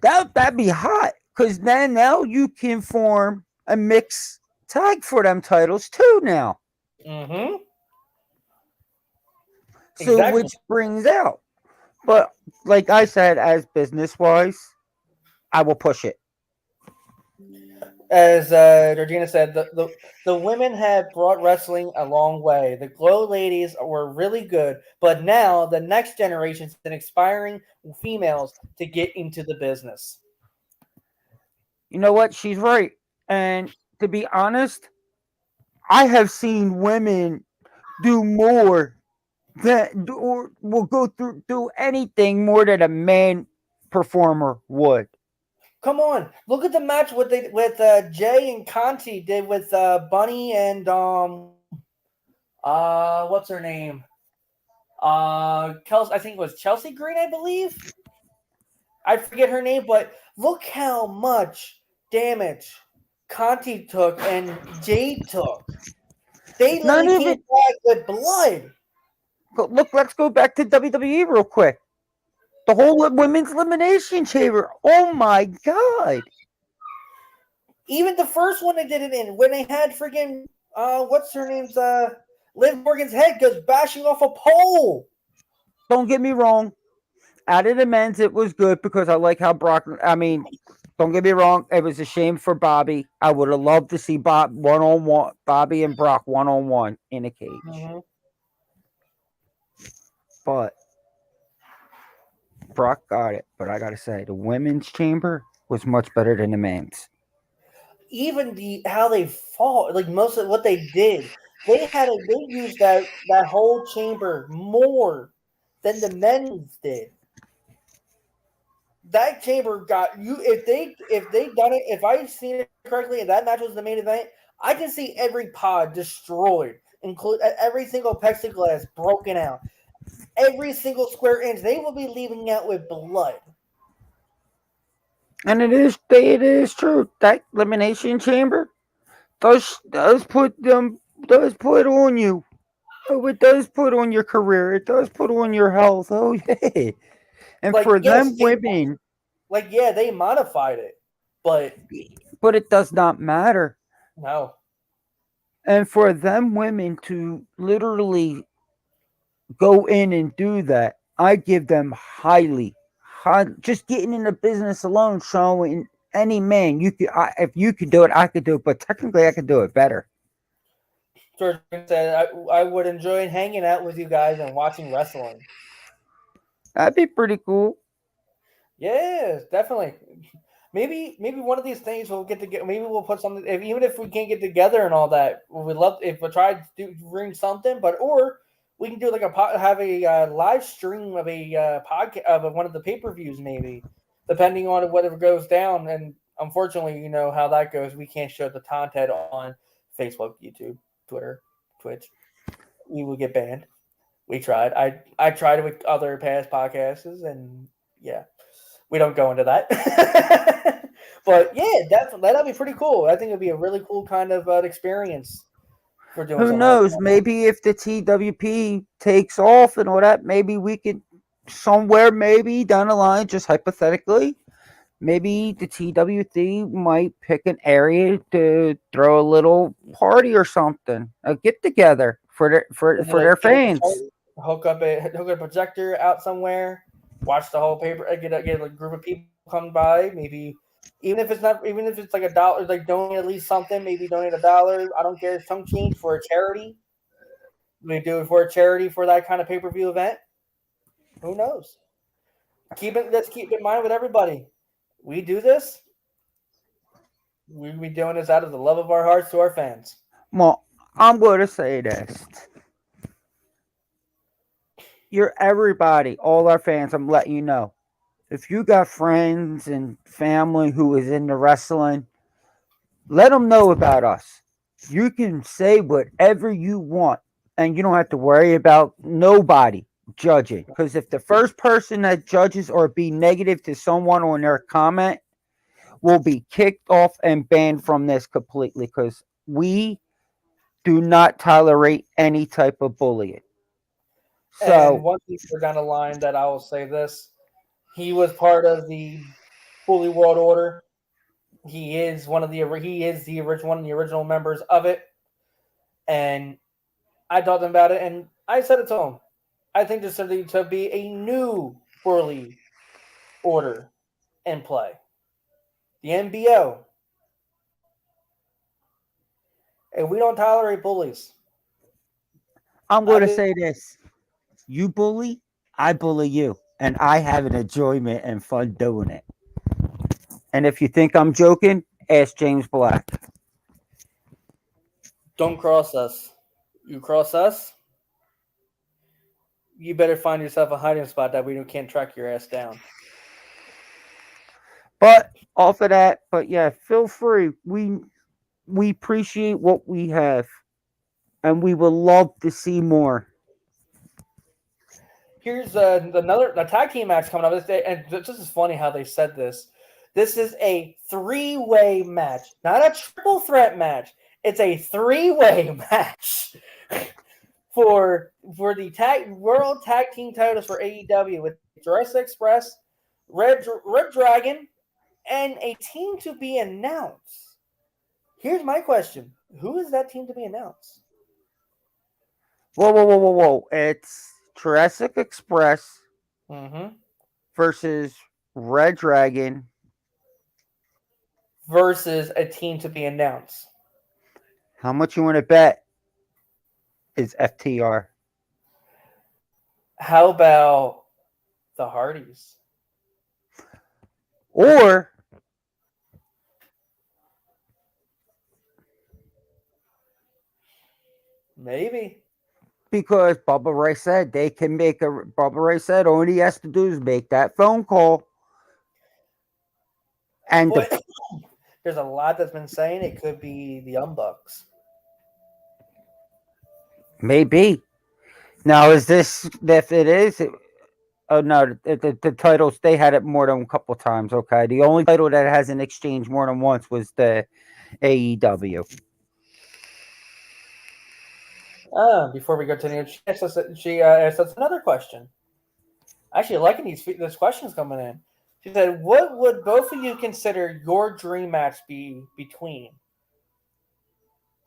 That'd be hot, because then now you can form a mixed tag for them titles too now. Mm-hmm. So exactly. Which brings out, but like I said, as business-wise, I will push it. As Georgina said, the women have brought wrestling a long way. The Glow ladies were really good, but now the next generation is inspiring females to get into the business. You know what? She's right. And to be honest, I have seen women do more that or will go through do anything more than a man performer would. Come on, look at the match with Jay and Conti did with Bunny and what's her name? Kelsey, I think it was Chelsea Green, I believe. I forget her name, but look how much damage Conti took and Jade took. They Not literally came even back with blood. look. Let's go back to WWE real quick. The whole women's elimination chamber. Oh my god! Even the first one they did it in when they had freaking what's her name's Liv Morgan's head goes bashing off a pole. Don't get me wrong. Out of the men's, it was good because I like how Brock. I mean, don't get me wrong. It was a shame for Bobby. I would have loved to see Bob 1-on-1, Bobby and Brock 1-on-1 in a cage. Mm-hmm. But Brock got it. But I gotta say, the women's chamber was much better than the men's. Even how they fought, like most of what they did, they used that whole chamber more than the men's did. That chamber got you if they done it, if I seen it correctly and that match was the main event, I can see every pod destroyed, include every single plexiglass broken out, every single square inch. They will be leaving out with blood. And it is true. That elimination chamber does put on you. Oh, it does put on your career. It does put on your health. Oh yeah. And Like for yes, them women, they modified it, but but it does not matter. no. And for them women to literally go in and do that, I give them high, just getting in the business alone, showing any man if you could do it, I could do it. But technically, I could do it better. George said I would enjoy hanging out with you guys and watching wrestling. That'd be pretty cool. Yes, definitely. Maybe one of these things we'll get together. Maybe we'll put something. Even if we can't get together and all that, we'd love if we try to bring something. But or we can do like have a live stream of a podcast of one of the pay per views, maybe depending on whatever goes down. And unfortunately, you know how that goes. We can't show the content on Facebook, YouTube, Twitter, Twitch. We will get banned. We tried. I tried it with other past podcasts, and yeah, we don't go into that. But yeah, that'd be pretty cool. I think it'd be a really cool kind of experience for doing Who something like knows? that. Maybe if the TWP takes off and all that, maybe we could somewhere, maybe down the line, just hypothetically, maybe the TWC might pick an area to throw a little party or something, a get together for their fans. Hook up a projector out somewhere, watch the whole paper, get a group of people come by, maybe even if it's like $1, like donate at least something, maybe donate $1. I don't care, some change for a charity. We do it for a charity for that kind of pay per view event. Who knows? Let's keep in mind with everybody. We do this. We be doing this out of the love of our hearts to our fans. Well, I'm going to say this. You're everybody, all our fans, I'm letting you know. If you got friends and family who is into wrestling, let them know about us. You can say whatever you want, and you don't have to worry about nobody judging. Because if the first person that judges or be negative to someone on their comment will be kicked off and banned from this completely, because we do not tolerate any type of bullying. And So once we're down the line, that I will say this: he was part of the Bully World Order. He is the original one of the original members of it. And I told him about it, and I said it to him. I think there's something to be a new Bully Order in play. The NBO. And we don't tolerate bullies. I'm I going to did. say this. You bully, I bully you. And I have an enjoyment and fun doing it. And if you think I'm joking, ask James Black. Don't cross us. You cross us, you better find yourself a hiding spot that we can't track your ass down. But off of that, but yeah, feel free. We appreciate what we have, and we would love to see more. Here's the tag team match coming up this day, and this is funny how they said this. This is a three-way match, not a triple threat match. It's a three-way match for the world tag team titles for AEW with Jurassic Express, Red Dragon, and a team to be announced. Here's my question: who is that team to be announced? Whoa! It's Jurassic Express Mm-hmm. versus Red Dragon. Versus a team to be announced. How much you want to bet is FTR? How about the Hardys? Or Maybe. because Bubba Ray said they can make a. Bubba Ray said all he has to do is make that phone call. And But there's a lot that's been saying it could be the Bucks. maybe. Now, is this, if it is, oh no, the titles, they had it more than a couple times, okay? The only title that hasn't exchanged more than once was the AEW. Before we go to the news, she asked us another question. Actually, liking these questions coming in. She said, "What would both of you consider your dream match be between?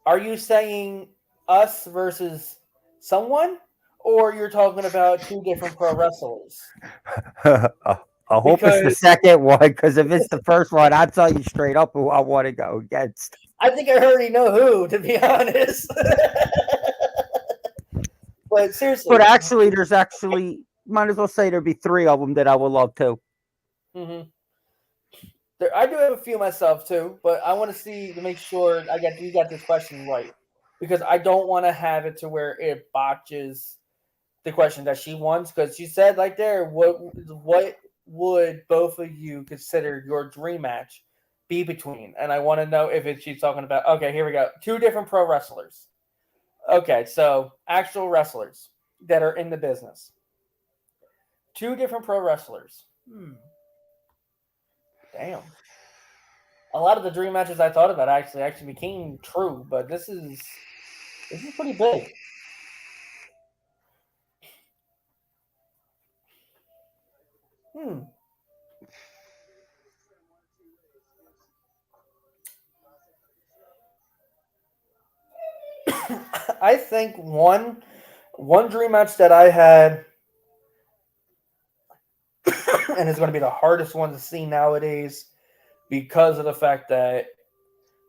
Are you saying us versus someone, or you're talking about two different pro wrestlers?" I hope it's the Because second one, because if it's the first one, I'll tell you straight up who I want to go against. I think I already know who, to be honest. But seriously, But actually, might as well say there'd be three of them that I would love to. mm-hmm. I do have a few myself too, but I want to make sure you got this question right, because I don't want to have it to where it botches the question that she wants. Because she said like there, what would both of you consider your dream match be between? And I want to know if she's talking about. Okay, here we go. Two different pro wrestlers. Okay, so actual wrestlers that are in the business. Two different pro wrestlers. Damn. A lot of the dream matches I thought about actually became true, but this is pretty big. I think one dream match that I had, and it's going to be the hardest one to see nowadays because of the fact that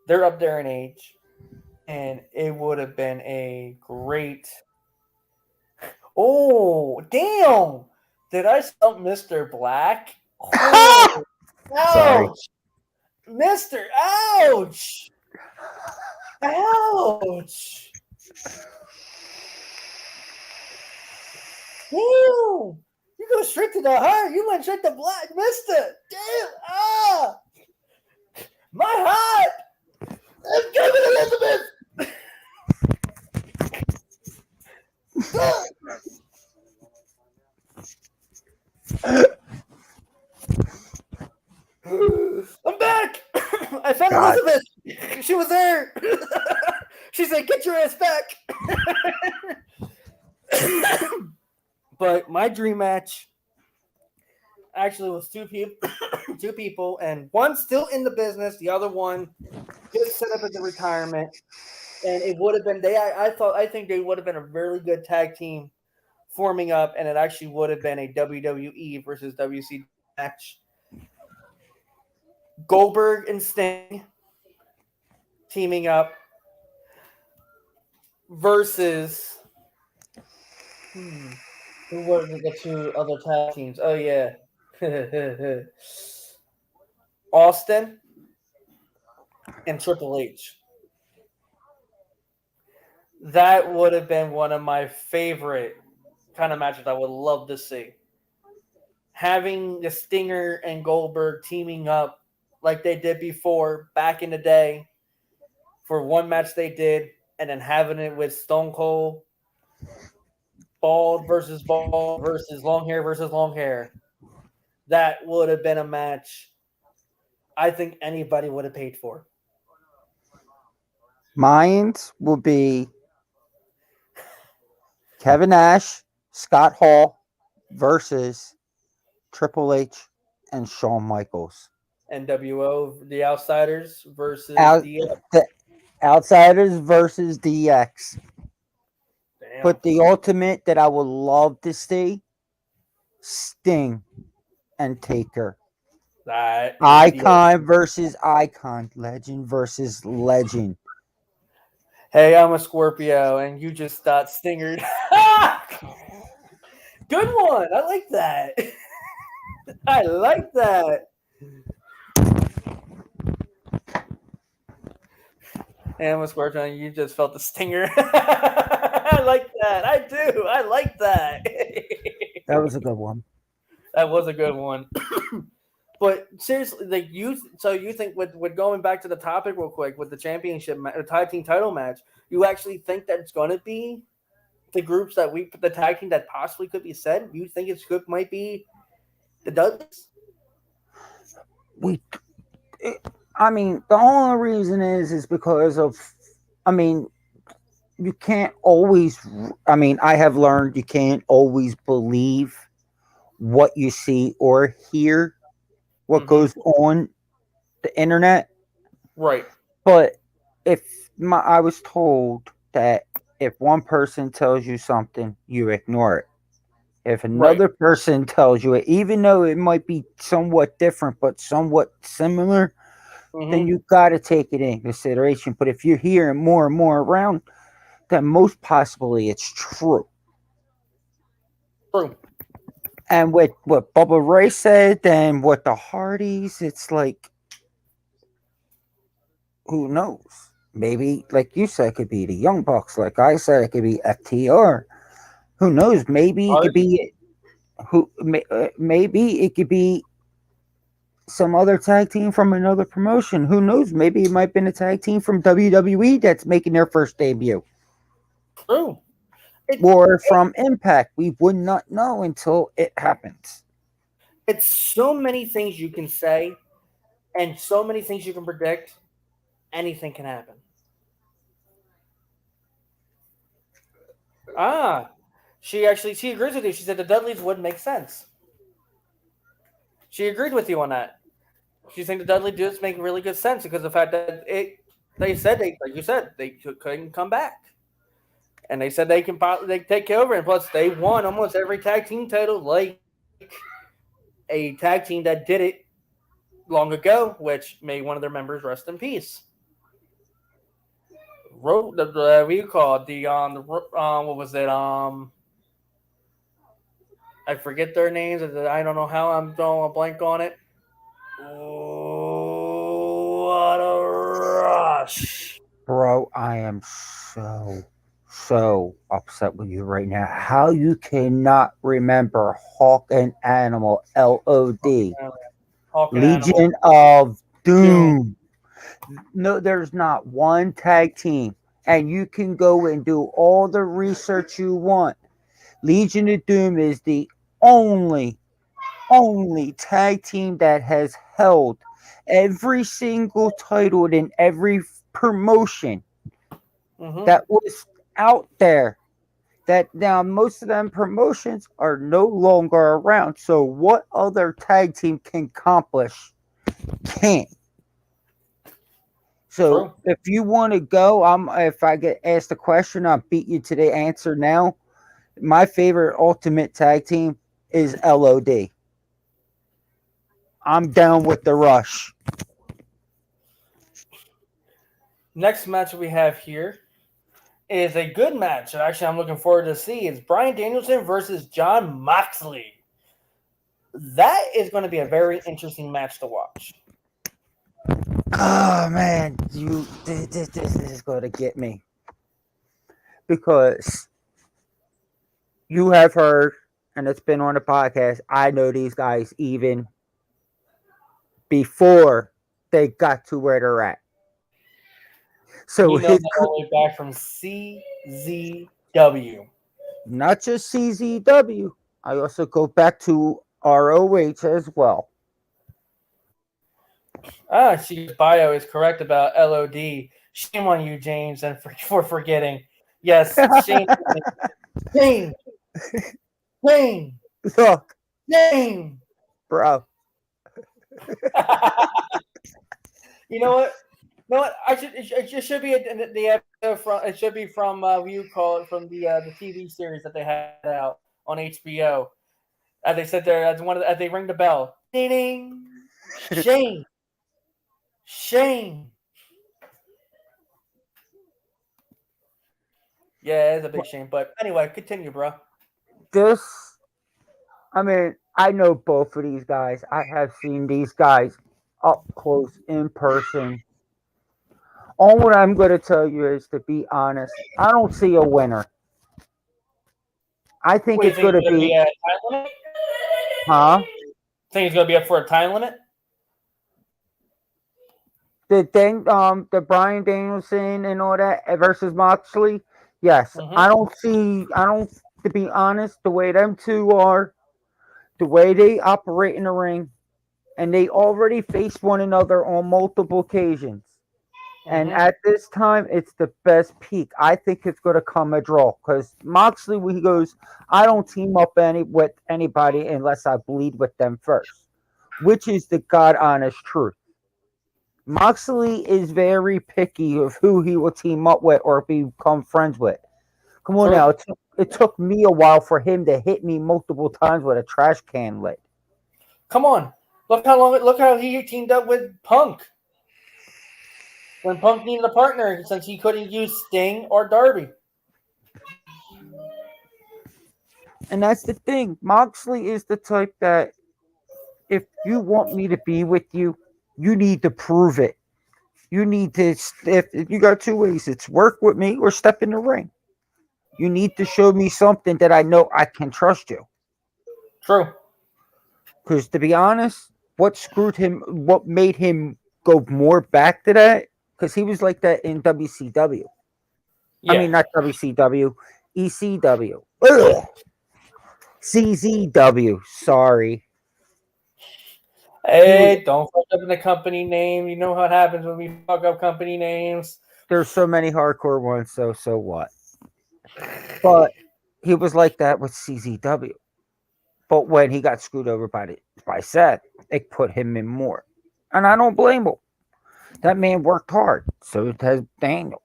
they're up there in age, and it would have been a great. Oh, damn! Did I spell Mr. Black? Oh, Sorry. ouch! Mr. Ouch! Ouch! Ew! You go straight to the heart. You went straight to black. Missed it. Damn! Ah! My heart! I'm coming, Elizabeth! I'm back! I found God. Elizabeth! She was there! She said, "Get your ass back!" But my dream match actually was two people, and one still in the business, the other one just set up as a retirement. And it would have been I think they would have been a really good tag team forming up, and it actually would have been a WWE versus WC match. Goldberg and Sting teaming up versus who were the two other tag teams? Oh yeah. Austin and Triple H. That would have been one of my favorite kind of matches I would love to see. Having the Stinger and Goldberg teaming up like they did before back in the day for one match they did, and then having it with Stone Cold, bald versus long hair. That would have been a match I think anybody would have paid for. Mines will be Kevin Nash, Scott Hall versus Triple H and Shawn Michaels. NWO, the Outsiders versus Out the the Outsiders versus DX. damn But the ultimate that I would love to see, Sting and Taker. that would be. Icon versus icon. Legend versus legend. Hey, I'm a Scorpio, and you just got stingered. Good one. I like that. I like that. Hey, I'm a Scorpio, and you just felt the stinger. I like that. I do. I like that. That was a good one. That was a good one. But seriously, like you, so you think with going back to the topic real quick with the championship, tag team title match, you actually think that it's going to be the groups that the tag team that possibly could be said? You think it's good might be the Dudleys? We, I mean, the only reason is because of, I mean, you can't always. I mean, I have learned you can't always believe what you see or hear what goes on the internet. Right. But if I was told that if one person tells you something, you ignore it. If Right. another person tells you it, even though it might be somewhat different but somewhat similar, then you got to take it in consideration. But if you're hearing more and more around, then most possibly it's true. True. And with what Bubba Ray said and what the Hardys, it's like, who knows? Maybe, like you said, it could be the Young Bucks. Like I said, it could be FTR. Who knows? Maybe it could be maybe it could be some other tag team from another promotion. Who knows? Maybe it might have been a tag team from WWE that's making their first debut. True. Or from Impact. We would not know until it happens. It's so many things you can say and so many things you can predict. Anything can happen. Ah, she agrees with you. She said the Dudleys would make sense. She agreed with you on that. She think the Dudley dudes make really good sense because of the fact that they said like you said they couldn't come back, and they said they take over, and plus they won almost every tag team title like a tag team that did it long ago, which made one of their members rest in peace. Wrote the what do you call it? What was it? I forget their names. I don't know how I'm drawing a blank on it. Oh, what a rush! Bro, I am so upset with you right now. How you cannot remember Hawk and Animal LOD. Hawk and Animal. Legion of Doom. Doom. No, there's not one tag team. And you can go and do all the research you want. Legion of Doom is the only tag team that has held every single title in every promotion that was out there. That now most of them promotions are no longer around. So what other tag team can accomplish? Can't. So True. if you want to go, if I get asked a question, I'll beat you to the answer now. My favorite ultimate tag team is LOD. I'm down with the Rush. Next match we have here is a good match. Actually, I'm looking forward to see. It's Bryan Danielson versus Jon Moxley. That is going to be a very interesting match to watch. Oh man, this is going to get me because You have heard, and it's been on the podcast. I know these guys even before they got to where they're at. So You know his that all the way back from CZW. not just CZW. I also go back to ROH as well. Ah, she bio is correct about LOD. Shame on you, James, and for forgetting. Yes, shame, shame, shame, Look, shame. bro. You know what? You know what? It should be the episode from. It should be from you call it from the TV series that they had out on HBO. As they sit there, as they ring the bell, ding, ding, shame, shame. Yeah, it's a big shame. But anyway, continue, bro. This, I mean, I know both of these guys. I have seen these guys up close in person. All what I'm going to tell you is to be honest, I don't see a winner. I think What do you it's think going it's to going to be be, a time limit? huh? Think it's going to be up for a time limit? The thing, the Brian Danielson and all that versus Moxley. Yes, Mm-hmm. I don't see. I don't. To be honest, the way them two are, the way they operate in the ring, and they already faced one another on multiple occasions. And Mm-hmm. at this time, it's the best peak. I think it's going to come a draw because Moxley, when he goes, I don't team up with anybody unless I bleed with them first, which is the God honest truth. Moxley is very picky of who he will team up with or become friends with. Come on True. now, it took me a while for him to hit me multiple times with a trash can lid. Come on. Look how long. Look how he teamed up with Punk when Punk needed a partner since he couldn't use Sting or Darby. And that's the thing. Moxley is the type that if you want me to be with you, you need to prove it. You need to, if you got two ways, it's work with me or step in the ring. You need to show me something that I know I can trust you. True. Because to be honest, what screwed him, what made him go more back to that, because he was like that in WCW. I Yeah. mean, not WCW, ECW. Ugh. CZW. Sorry. He was. Hey, don't fuck up in the company name. You know what happens when we fuck up company names. There's so many hardcore ones, so what? But he was like that with CZW. But when he got screwed over by Seth, it put him in more. And I don't blame him. That man worked hard. So has Daniel.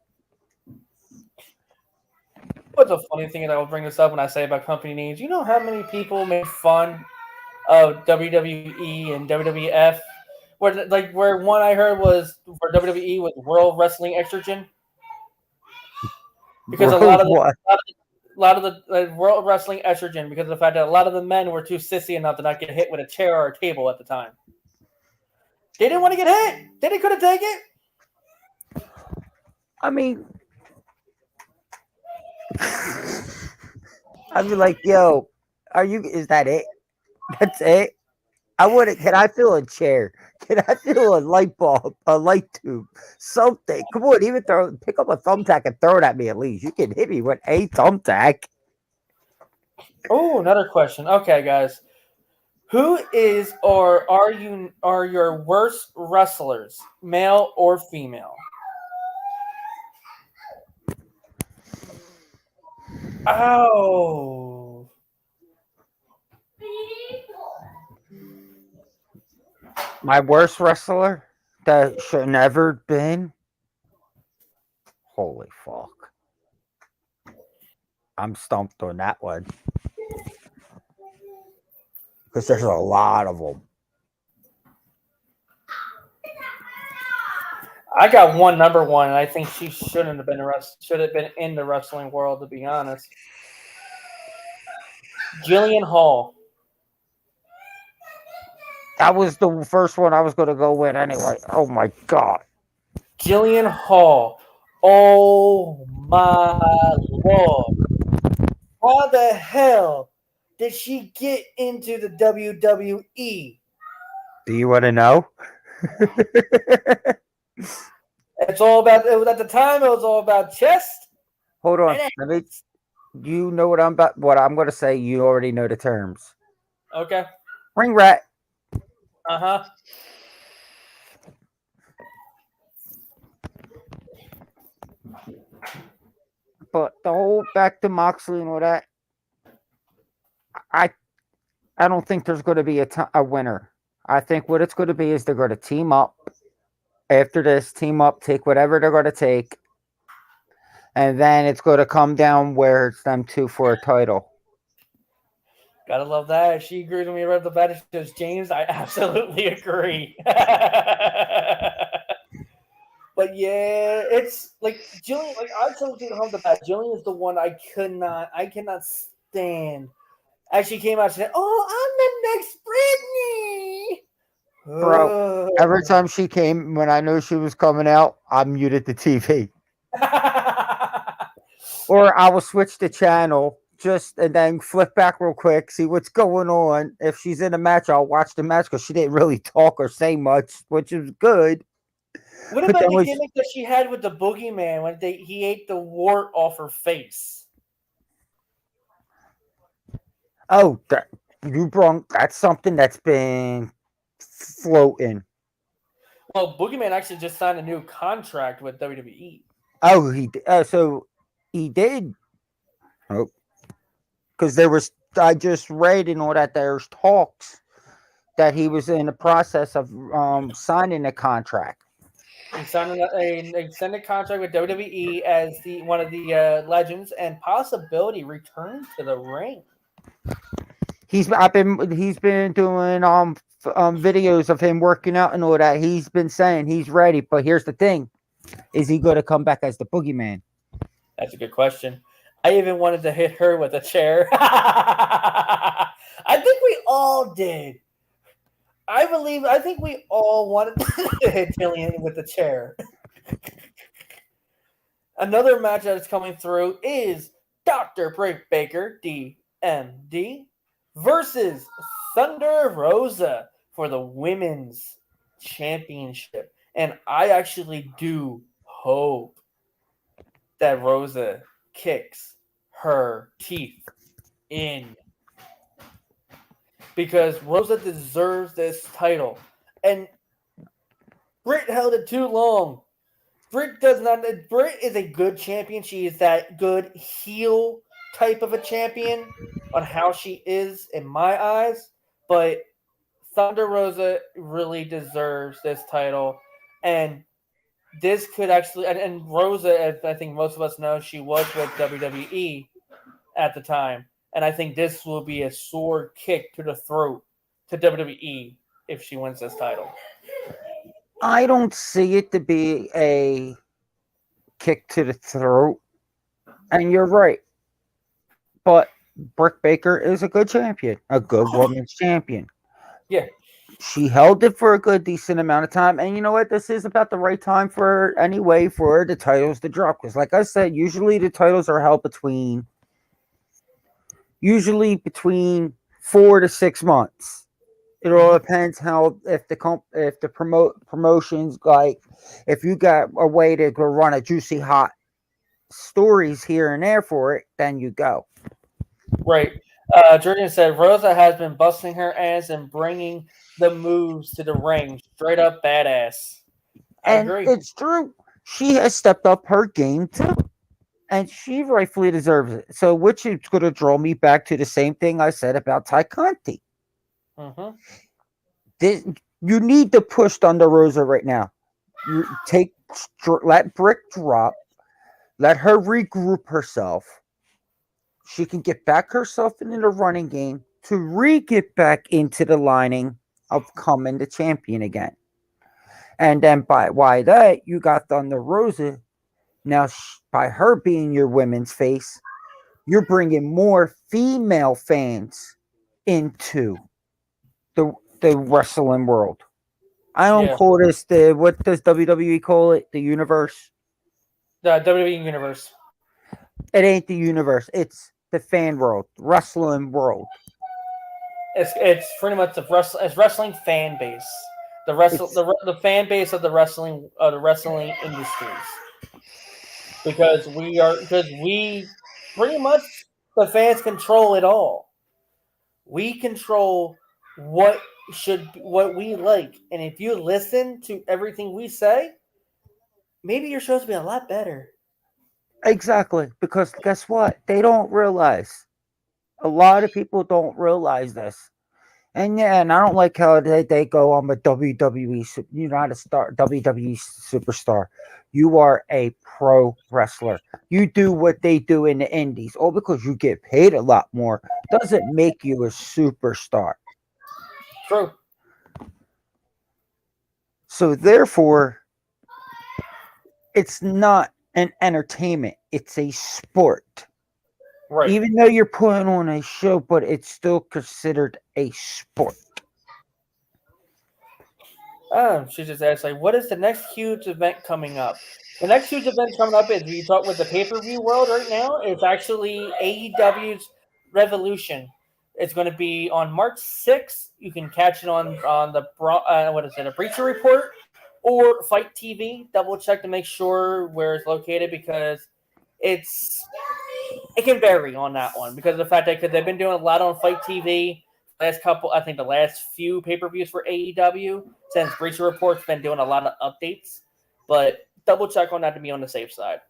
What's a funny thing, and I will bring this up when I say about company names. You know how many people made fun of WWE and WWF? Where one I heard was for WWE was World Wrestling Estrogen because Bro, what? a lot of the World Wrestling Estrogen because of the fact that a lot of the men were too sissy enough to not get hit with a chair or a table at the time. They didn't want to get hit. They couldn't take it. I mean, I'd be like, yo, is that it? That's it? I wouldn't, can I feel a chair? Can I feel a light bulb, a light tube, something? Come on, even pick up a thumbtack and throw it at me at least. You can hit me with a thumbtack. Oh, another question. Okay, guys. Who is or are your worst wrestlers, male or female? Oh, My worst wrestler that should never been. Holy fuck. I'm stumped on that one. Because there's a lot of them. I got one number one, and I think she shouldn't have been should have been in the wrestling world to be honest. Jillian Hall. That was the first one I was going to go with anyway. Oh my God. Jillian Hall. Oh my lord. how the hell did she get into the WWE? Do you want to know? It's all about. It was at the time. It was all about chest. Hold on. And Let me. You know what I'm about. What I'm going to say. You already know the terms. okay. Ring rat. Uh-huh. But the whole back to Moxley and all that. I I don't think there's going to be a winner. I think what it's going to be is they're going to team up. After this, team up, take whatever they're going to take, and then it's going to come down where it's them two for a title. Gotta love that. She agrees with me right off the bat. She says, James, I absolutely agree. But yeah, it's like Jillian. Like I told you off the bat, Jillian is the one I cannot stand. As she came out, she said, "Oh, I'm the next Britney." Bro, every time she came, when I knew she was coming out, I muted the TV. Or I will switch the channel and then flip back real quick, see what's going on. If she's in a match, I'll watch the match because she didn't really talk or say much, which is good. What But about then the gimmick that she had with the boogeyman when he ate the wart off her face? Oh, that's something that's been floating. Well, Boogeyman actually just signed a new contract with WWE. Oh, so he did. Oh, because I just read and all that there's talks that he was in the process of signing a contract. He signed an extended contract with WWE as one of the legends and possibility returning to the ring. He's been doing videos of him working out and all that. He's been saying he's ready, but here's the thing: is he going to come back as the Boogeyman? That's a good question. I even wanted to hit her with a chair. I think we all did. I think we all wanted to hit Jillian with the chair. Another match that is coming through is Dr. Britt Baker, DMD, versus Thunder Rosa for the women's championship. And I actually do hope that Rosa kicks her teeth in, because Rosa deserves this title. And Britt held it too long. Britt is a good champion. She is that good heel type of a champion on how she is in my eyes. But Thunder Rosa really deserves this title. And this could actually, and Rosa, as I think most of us know, she was with WWE at the time. And I think this will be a sword kick to the throat to WWE if she wins this title. I don't see it to be a kick to the throat. And you're right. But Britt Baker is a good champion, a good women's champion. Yeah. She held it for a good, decent amount of time. And you know what? This is about the right time for the titles to drop. Because, like I said, usually the titles are held between 4 to 6 months. It all depends if the promotions, like if you got a way to go run a juicy hot stories here and there for it, then you go. Right. Jordan said Rosa has been busting her ass and bringing the moves to the ring. Straight up badass. I agree. It's true. She has stepped up her game too. And she rightfully deserves it. So, which is going to draw me back to the same thing I said about Ty Conti. Mm-hmm. You need to push Thunder Rosa right now. Let Brick drop. Let her regroup herself. She can get back herself into the running game to get back into the lining of coming the champion again. And then by that, you got Thunder Rosa. Now, by her being your women's face, you're bringing more female fans into the wrestling world. I don't call this what does WWE call it? The universe? The WWE universe. It ain't the universe. It's the fan world, wrestling world. It's pretty much it's wrestling fan base. It's The fan base of the wrestling industries, because we pretty much, the fans control it all. We control what we like, and if you listen to everything we say, maybe your show's be a lot better. exactly because guess what? They don't realize. A lot of people don't realize this. And yeah, and I don't like how they go, I'm a WWE, you're not a star, WWE superstar. You are a pro wrestler. You do what they do in the indies. All because you get paid a lot more doesn't make you a superstar. True. So therefore, it's not an entertainment, it's a sport. Right. Even though you're putting on a show, but it's still considered a sport. She just asked, like, what is the next huge event coming up? The next huge event coming up is, we talk with the pay-per-view world right now. It's actually AEW's Revolution. It's going to be on March 6th. You can catch it on the what is it, a Breacher Report or Fight TV. Double check to make sure where it's located, because it's it can vary on that one, because of the fact that, because they've been doing a lot on Fight TV. I think the last few pay-per-views for AEW, since Breacher Report's been doing a lot of updates, but double check on that to be on the safe side.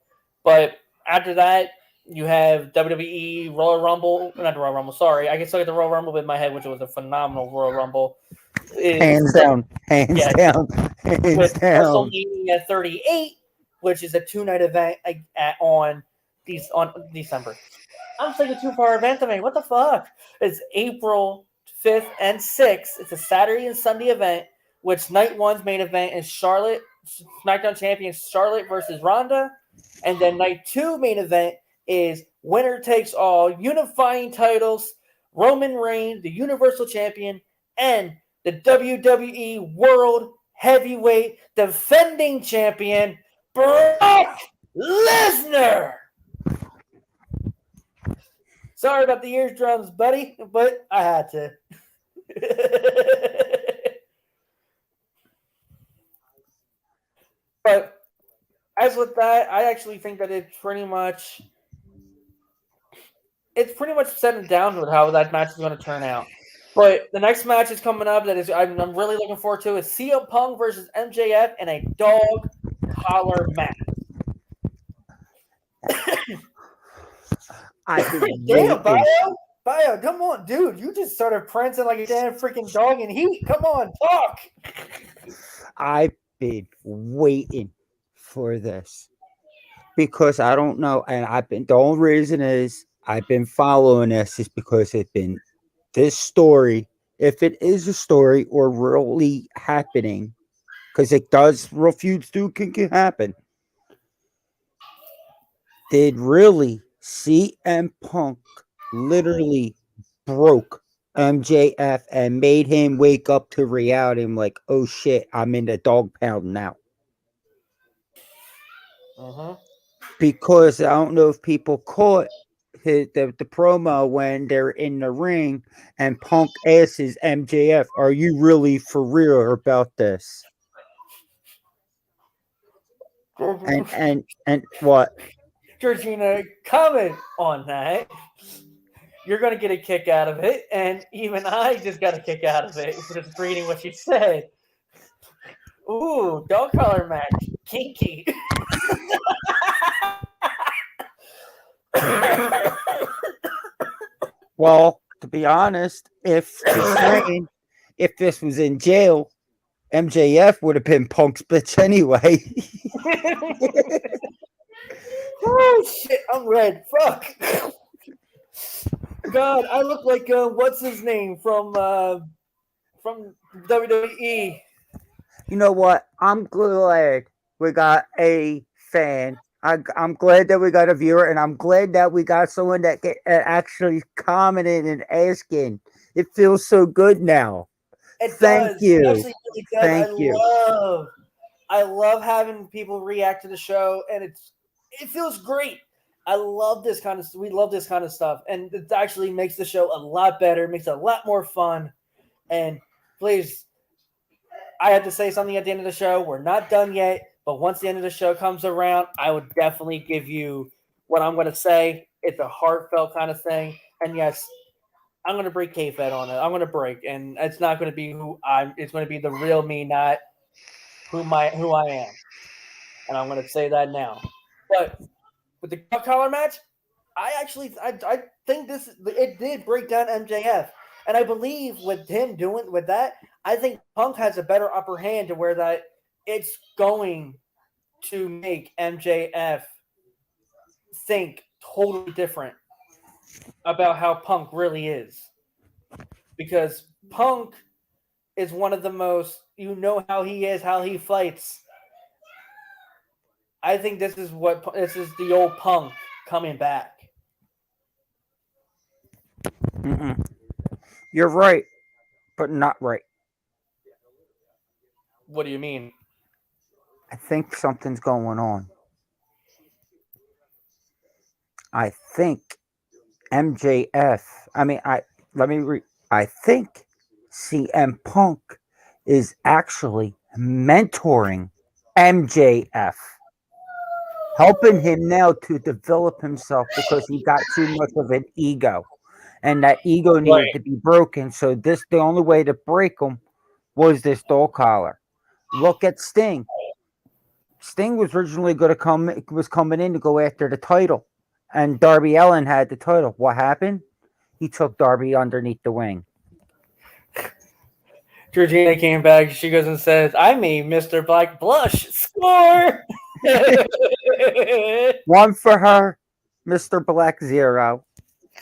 But after that, you have WWE Royal Rumble, not the Royal Rumble, sorry. I can still get the Royal Rumble in my head, which was a phenomenal Royal Rumble. Hands down, hands Yeah, down, hands with down. WrestleMania 38, which is a 2-night event on December. I'm thinking too far event to me. What the fuck? It's April 5th and 6th. It's a Saturday and Sunday event, which night one's main event is Charlotte, SmackDown champion Charlotte versus Ronda. And then night two main event is winner takes all, unifying titles, Roman Reigns, the Universal Champion, and the WWE World Heavyweight defending champion, Brock Lesnar. Sorry about the eardrums, buddy, but I had to. But as with that, I actually think that it's pretty much set and down with how that match is going to turn out. But the next match is coming up that is I'm really looking forward to is CM Punk versus MJF in a dog collar match. I've been Damn, waiting. Bio, come on, dude. You just started prancing like a damn freaking dog in heat. Come on, talk. I've been waiting for this because I don't know, and the only reason is I've been following this is because it's been this story. If it is a story or really happening, because it does, real feuds can happen. Did really CM Punk literally broke MJF and made him wake up to reality? I'm like, oh shit, I'm in the dog pound now. Because I don't know if people caught the promo when they're in the ring and Punk asks MJF, "Are you really for real about this?" And what? Georgina, comment on that. You're going to get a kick out of it, and even I just got a kick out of it just reading what you said. Ooh, dog collar match. Kinky. Well, to be honest, if this was in jail, MJF would have been Punk's bitch anyway. Oh shit, I'm red. Fuck. God, I look like what's his name from WWE. You know what? I'm glad we got a fan. I'm glad that we got a viewer, and I'm glad that we got someone that actually commented and asking. It feels so good now. It Thank does. It you. actually really does. Thank you. I love having people react to the show, and it feels great. I love this kind of. We love this kind of stuff, and it actually makes the show a lot better, makes it a lot more fun. And please, I have to say something at the end of the show. We're not done yet, but once the end of the show comes around, I would definitely give you what I'm going to say. It's a heartfelt kind of thing, and yes, I'm going to break kayfabe on it. I'm going to break, and it's not going to be who I'm. It's going to be the real me, not who I am. And I'm going to say that now. But with the collar match, I think it did break down MJF, and I believe with him doing with that, I think Punk has a better upper hand to where that it's going to make MJF think totally different about how Punk really is, because Punk is one of the most, how he is, how he fights. I think this is the old Punk coming back. Mm-mm. You're right, but not right. What do you mean? I think something's going on. I think MJF. I mean, let me read. I think CM Punk is actually mentoring MJF, helping him now to develop himself because he got too much of an ego, and that ego needed to be broken. So the only way to break him was this dog collar. Look at Sting. Sting was originally going to coming in to go after the title, and Darby Allin had the title. What happened? He took Darby underneath the wing. Georgina came back. She goes and says, "I made Mr. Black blush. Score." One for her, Mr. Black 0.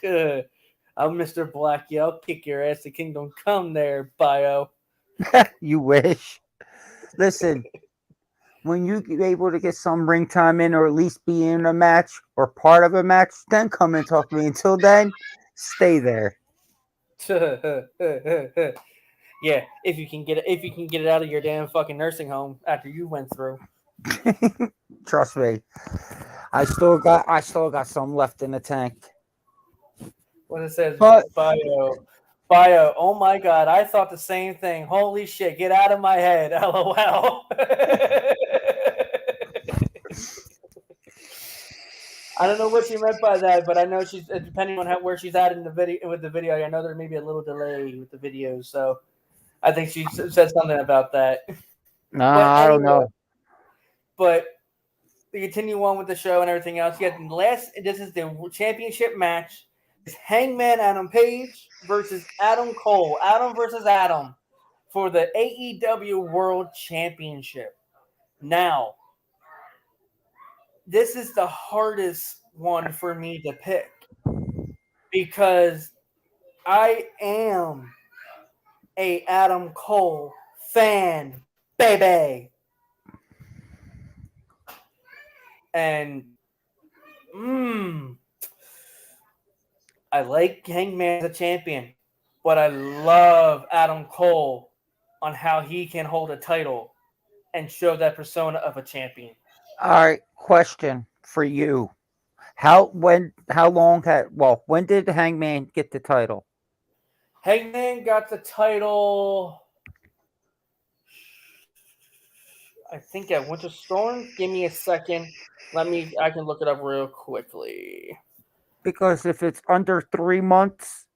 I'm Mr. Black. Yeah, I'll kick your ass to Kingdom Come there, bio. You wish. Listen, when you get able to get some ring time in, or at least be in a match or part of a match, then come and talk to me. Until then, stay there. Yeah, if you can get it out of your damn fucking nursing home after you went through. Trust me, I still got some left in the tank. When it says But bio, oh my god, I thought the same thing. Holy shit, get out of my head. LOL. I don't know what she meant by that, but I know she's depending on where she's at in the video with the video. I know there may be a little delay with the video, so I think she said something about that. no, But I don't anyway, know. but to continue on with the show and everything else, you got this is the championship match. It's Hangman Adam Page versus Adam Cole. Adam versus Adam for the AEW World Championship. Now, this is the hardest one for me to pick because I am a Adam Cole fan, baby. And I like Hangman as a champion, but I love Adam Cole on how he can hold a title and show that persona of a champion. All right, question for you. When did Hangman get the title? Hangman got the title, I think, at Winter Storm. Give me a second. I can look it up real quickly. Because if it's under 3 months,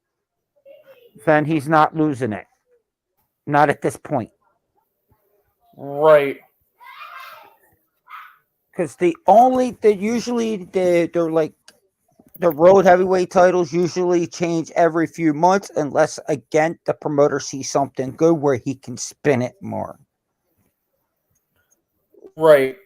then he's not losing it. Not at this point. Right. Because they're like the road heavyweight titles usually change every few months, unless again the promoter sees something good where he can spin it more. Right.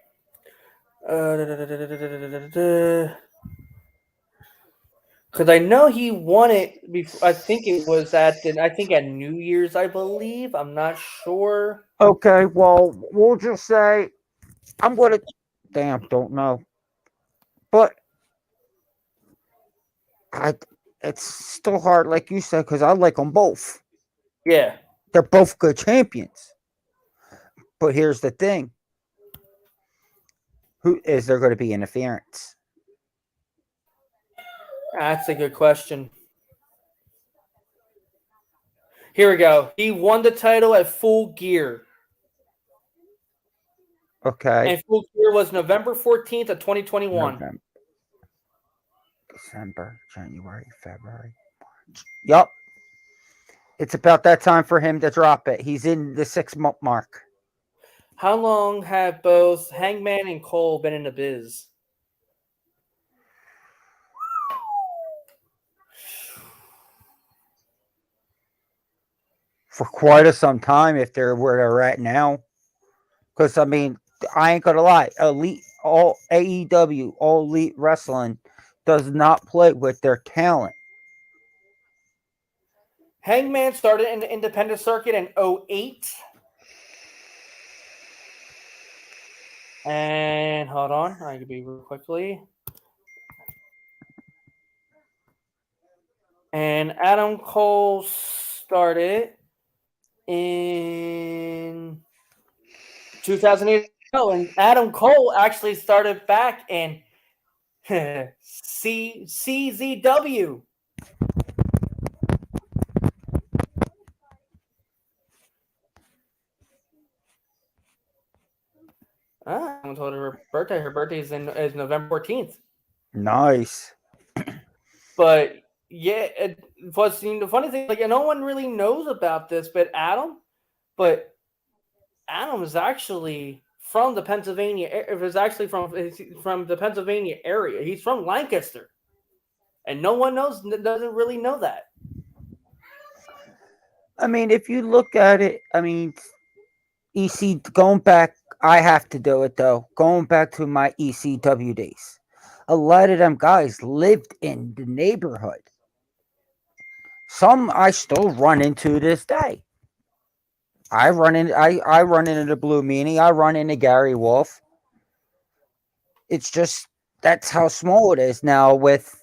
Because I know he won it before. I think it was at New Year's. I believe. I'm not sure. Okay, well, we'll just say I'm gonna. Damn, don't know, but it's still hard, like you said, because I like them both. Yeah. They're both good champions. But here's the thing: who is there going to be interference? That's a good question. Here we go. He won the title at Full Gear. Okay. And Full Gear was November 14th of 2021. November, December, January, February, March. Yup. It's about that time for him to drop it. He's in the 6 month mark. How long have both Hangman and Cole been in the biz? For quite some time if they're where they're at now. Because, I mean, I ain't going to lie. All AEW, all elite wrestling does not play with their talent. Hangman started in the independent circuit in 08. And hold on, I can be real quickly. And Adam Cole started in 2008. Oh, and Adam Cole actually started back in CZW. I told her birthday. Her birthday is November 14th. Nice. But yeah, the funny thing, like no one really knows about this, but Adam is actually from the Pennsylvania. It was actually from the Pennsylvania area. He's from Lancaster, and no one doesn't really know that. I mean, if you look at it, I mean, EC going back, I have to do it though. Going back to my ECW days, a lot of them guys lived in the neighborhood. Some I still run into this day. I run into the Blue Meanie. I run into Gary Wolf. It's just that's how small it is now. With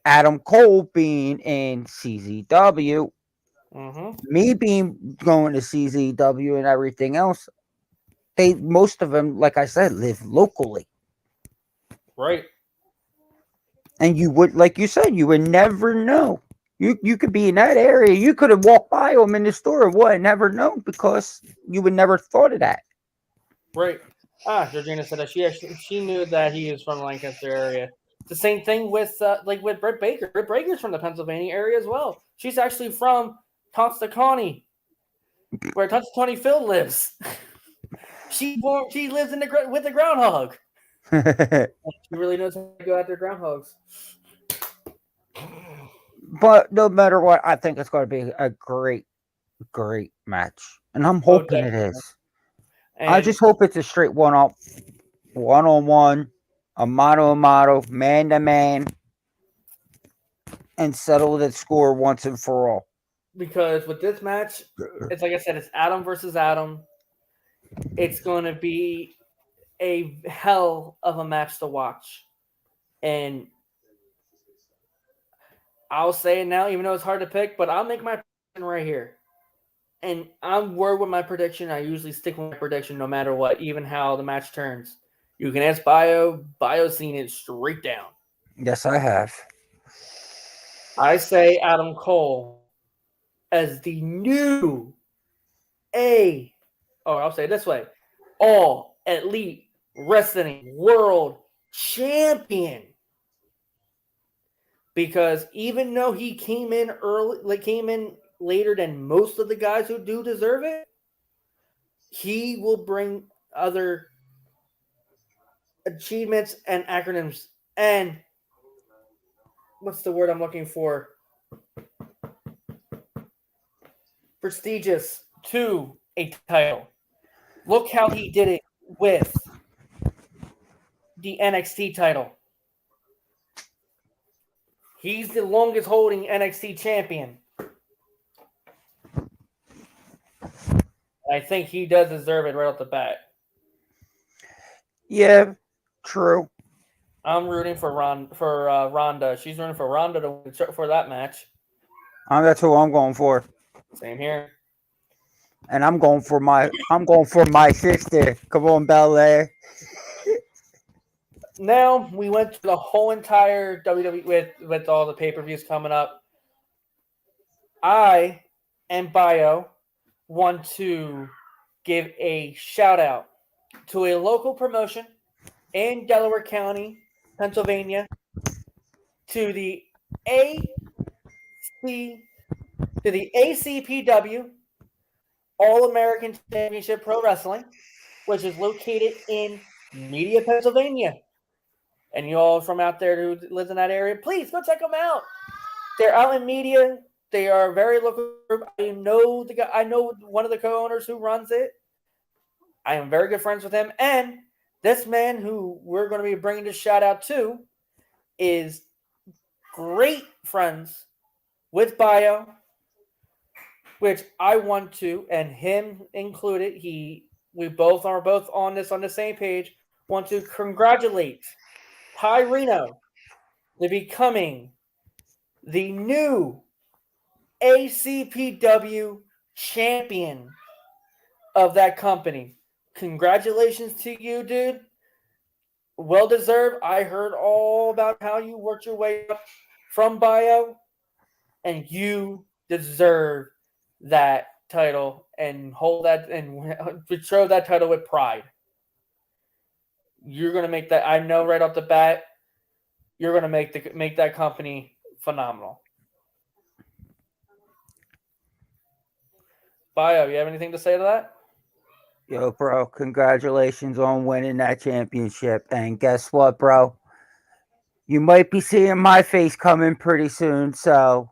Adam Cole being in CZW, me being going to CZW and everything else, most of them, like I said, live locally. Right. And you would, like you said, you would never know. You could be in that area. You could have walked by them in the store. What? Never know because you would never thought of that. Right. Georgina said that she knew that he is from the Lancaster area. The same thing with with Britt Baker. Britt Baker's from the Pennsylvania area as well. She's actually from Constantine, where Constantine Phil lives. She lives with the groundhog. She really knows how to go after groundhogs. But no matter what, I think it's going to be a great, great match, and I'm hoping it is. And I just hope it's a straight one-on-one, a mano, man-to-man, and settle that score once and for all. Because with this match, it's like I said, it's Adam versus Adam. It's going to be a hell of a match to watch. And I'll say it now, even though it's hard to pick, but I'll make my prediction right here. And I'm worried with my prediction. I usually stick with my prediction no matter what, even how the match turns. You can ask Bio. Bio's seen it straight down. Yes, I have. I say Adam Cole as the new I'll say it this way, All Elite Wrestling World Champion. Because even though he came in later than most of the guys who do deserve it, he will bring other achievements and acronyms and what's the word I'm looking for? Prestigious to a title. Look how he did it with the NXT title. He's the longest holding NXT champion. I think he does deserve it right off the bat. Yeah, true. I'm rooting for Ronda. She's rooting for Ronda to win for that match. That's who I'm going for. Same here. And I'm going for my sister. Come on, Belair. now we went through the whole entire WWE with all the pay per views coming up. I and Bio want to give a shout out to a local promotion in Delaware County, Pennsylvania, to the AC to the ACPW All American Championship Pro Wrestling, which is located in Media, Pennsylvania. And you all from out there who lives in that area, please go check them out. They're out in Media. They are a very local group. I know the guy. I know one of the co-owners who runs it. I am very good friends with him. And this man who we're going to be bringing this shout out to is great friends with Bio, which I want to, and him included. We both are both on this on the same page. Want to congratulate Ty Reno to becoming the new ACPW champion of that company. Congratulations to you, dude. Well deserved. I heard all about how you worked your way up from Bio, and you deserve that title and hold that and betroth that title with pride. You're gonna make that. I know right off the bat. You're gonna make that company phenomenal. Bio, you have anything to say to that? Yo, bro, congratulations on winning that championship. And guess what, bro? You might be seeing my face coming pretty soon, so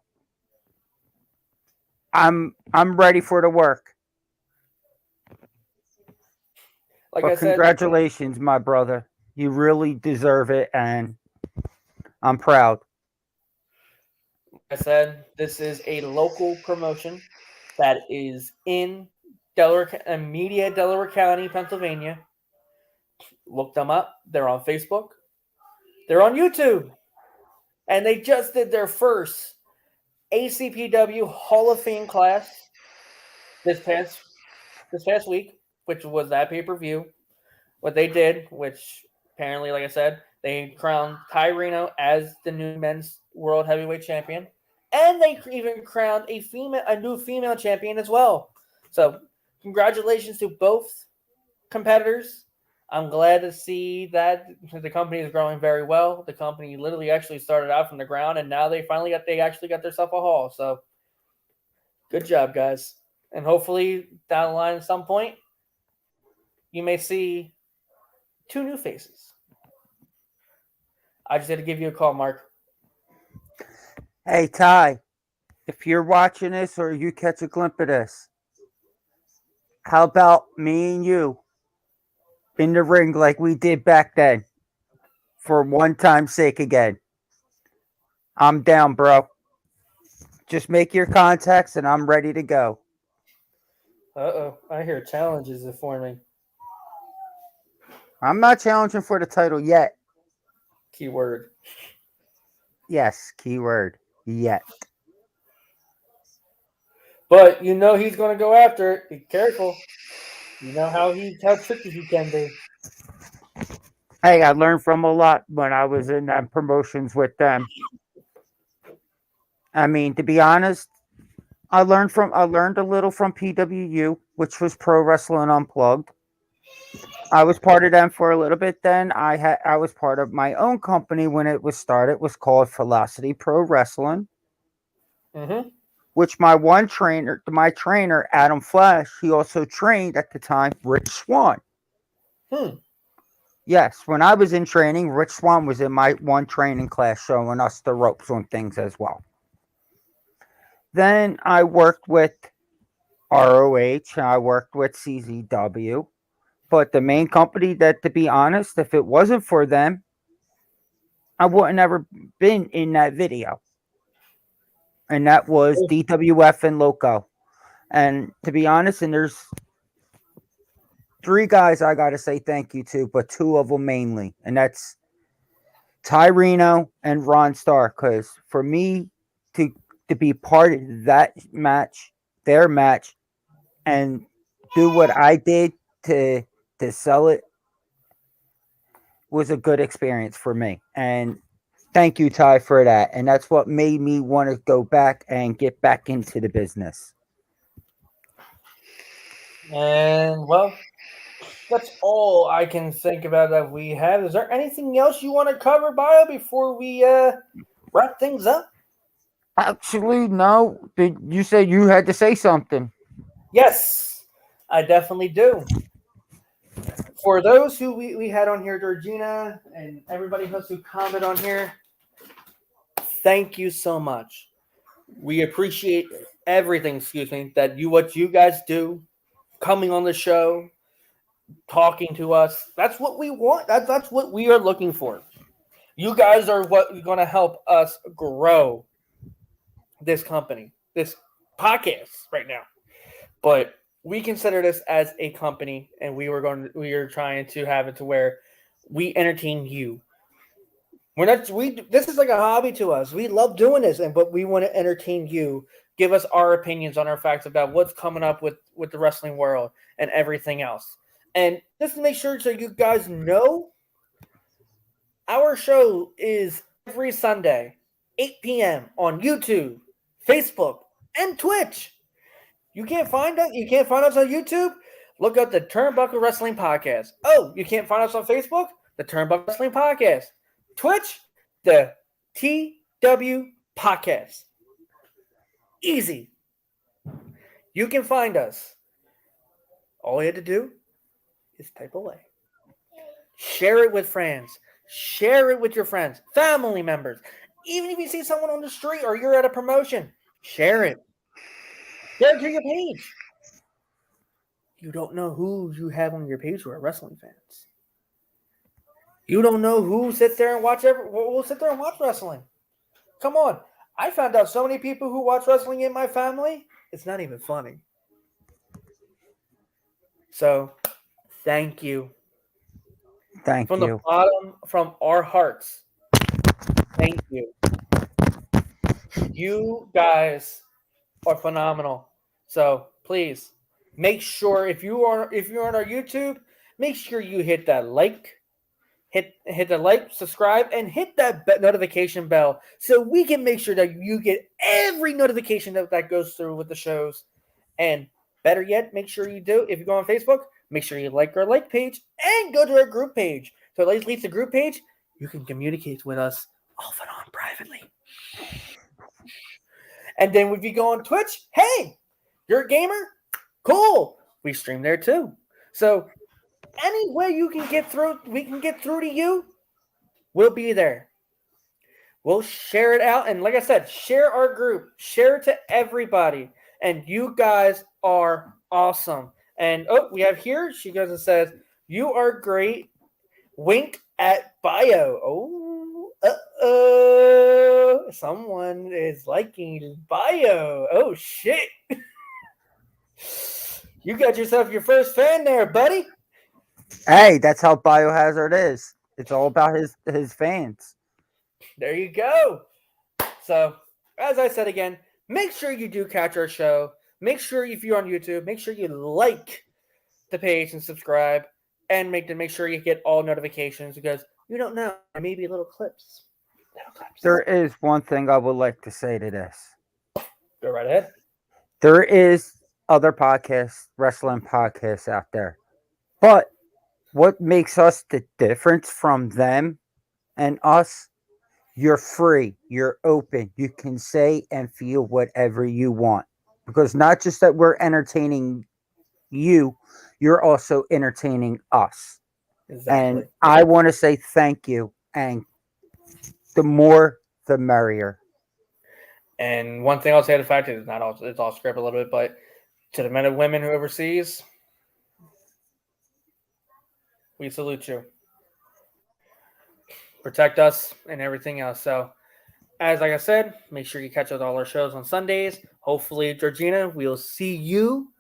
I'm ready for the work. Like But I said, congratulations, my brother. You really deserve it, and I'm proud. this is a local promotion that is in Delaware, Media, Delaware County, Pennsylvania. Look them up. They're on Facebook. They're on YouTube, and they just did their first ACPW Hall of Fame class this past this past week, which was that pay per view. What they did, which apparently, like I said, they crowned Ty Reno as the new men's world heavyweight champion, and they even crowned a new female champion as well. So, congratulations to both competitors. I'm glad to see that the company is growing very well. The company literally actually started out from the ground, and now they actually got themselves a hall. So, good job, guys. And hopefully, down the line at some point, you may see two new faces. I just had to give you a call, Mark. Hey, Ty, if you're watching this or you catch a glimpse of this, how about me and you in the ring like we did back then for one time's sake again? I'm down, bro. Just make your contacts and I'm ready to go. I hear challenges are forming. I'm not challenging for the title yet. Keyword. Yes, keyword yet. But you know he's going to go after it. Be careful. You know how tricky he can be. Hey, I learned from a lot when I was in promotions with them. I mean, to be honest, I learned a little from PWU, which was Pro Wrestling Unplugged. I was part of them for a little bit. Then I was part of my own company when it was started. It was called Velocity Pro Wrestling, Mm-hmm. which my trainer Adam Flash, he also trained at the time Rich Swan. Hmm. Yes, when I was in training, Rich Swan was in my one training class showing us the ropes on things as well. Then I worked with ROH, I worked with CZW, but the main company that, to be honest, if it wasn't for them, I wouldn't ever been in that video. And that was DWF and Loco. And to be honest, and there's three guys I got to say thank you to, but two of them mainly. And that's Ty Reno and Ron Starr. Because for me to be part of that match, their match, and do what I did to sell it was a good experience for me. And thank you, Ty, for that. And that's what made me want to go back and get back into the business. And well, that's all I can think about that we have. Is there anything else you want to cover, Bio, before we wrap things up? Actually, no. You said you had to say something. Yes, I definitely do. For those who we had on here, Georgina, and everybody else who commented on here, thank you so much. We appreciate everything, that what you guys do, coming on the show, talking to us. That's what we want. That's what we are looking for. You guys are what going to help us grow this company, this podcast right now. But we consider this as a company, and we are trying to have it to where we entertain you. We're not we This is like a hobby to us. We love doing this, but we want to entertain you. Give us our opinions on our facts about what's coming up with the wrestling world and everything else. And just to make sure so you guys know, our show is every Sunday, 8 p.m. on YouTube, Facebook, and Twitch. You can't find us. You can't find us on YouTube. Look up the Turnbuckle Wrestling Podcast. Oh, you can't find us on Facebook? The Turnbuckle Wrestling Podcast. Twitch, the TW Podcast. Easy. You can find us. All you have to do is type away. Share it with friends. Share it with your friends, family members. Even if you see someone on the street or you're at a promotion, share it. Share it to your page. You don't know who you have on your page who are wrestling fans. You don't know who sits there and will sit there and watch wrestling. Come on. I found out so many people who watch wrestling in my family. It's not even funny. So, thank you. Thank From you. the bottom, from our hearts, thank you. You guys are phenomenal. So please make sure if you're on our YouTube, make sure you hit that like, hit the like, subscribe, and hit that notification bell so we can make sure that you get every notification that goes through with the shows. And better yet, make sure you do, if you go on Facebook, make sure you like our like page and go to our group page. So at least the group page, you can communicate with us off and on privately. And then if you go on Twitch, hey, you're a gamer? Cool. We stream there too. So any way you can get through, we can get through to you, we'll be there. We'll share it out. And like I said, share our group. Share it to everybody. And you guys are awesome. And we have here, she goes and says, you are great. Wink at bio. Someone is liking bio. Oh, shit. You got yourself your first fan there, buddy. Hey, that's how Biohazard is. It's all about his fans. There you go. So, as I said again, make sure you do catch our show. Make sure if you're on YouTube, make sure you like the page and subscribe, and make sure you get all notifications because you don't know, there may be little clips. There is one thing I would like to say to this. Go right ahead. There is other podcasts, wrestling podcasts out there, but what makes us the difference from them and us? You're free, you're open, you can say and feel whatever you want. Because not just that we're entertaining you, you're also entertaining us. Exactly. And I want to say thank you. And the more, the merrier. And one thing I'll say, the fact is, it's all script a little bit, but to the men and women who overseas, we salute you. Protect us and everything else. So, like I said, make sure you catch up all our shows on Sundays. Hopefully, Georgina, we'll see you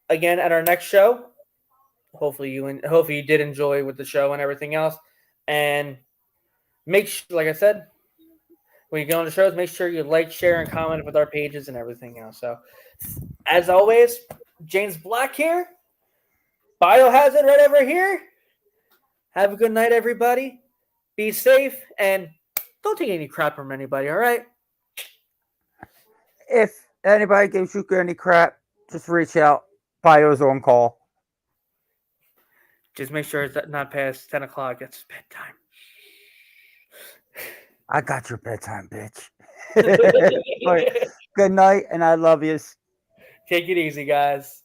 again at our next show. Hopefully you did enjoy with the show and everything else. And like I said, when you go on the shows, make sure you like, share, and comment with our pages and everything else. So, as always, James Black here. Biohazard right over here. Have a good night, everybody. be safe, and don't take any crap from anybody, all right? If anybody gives you any crap, just reach out. Bio's on call. Just make sure it's not past 10 o'clock. It's bedtime. I got your bedtime, bitch. All right. Good night, and I love you. Take it easy, guys.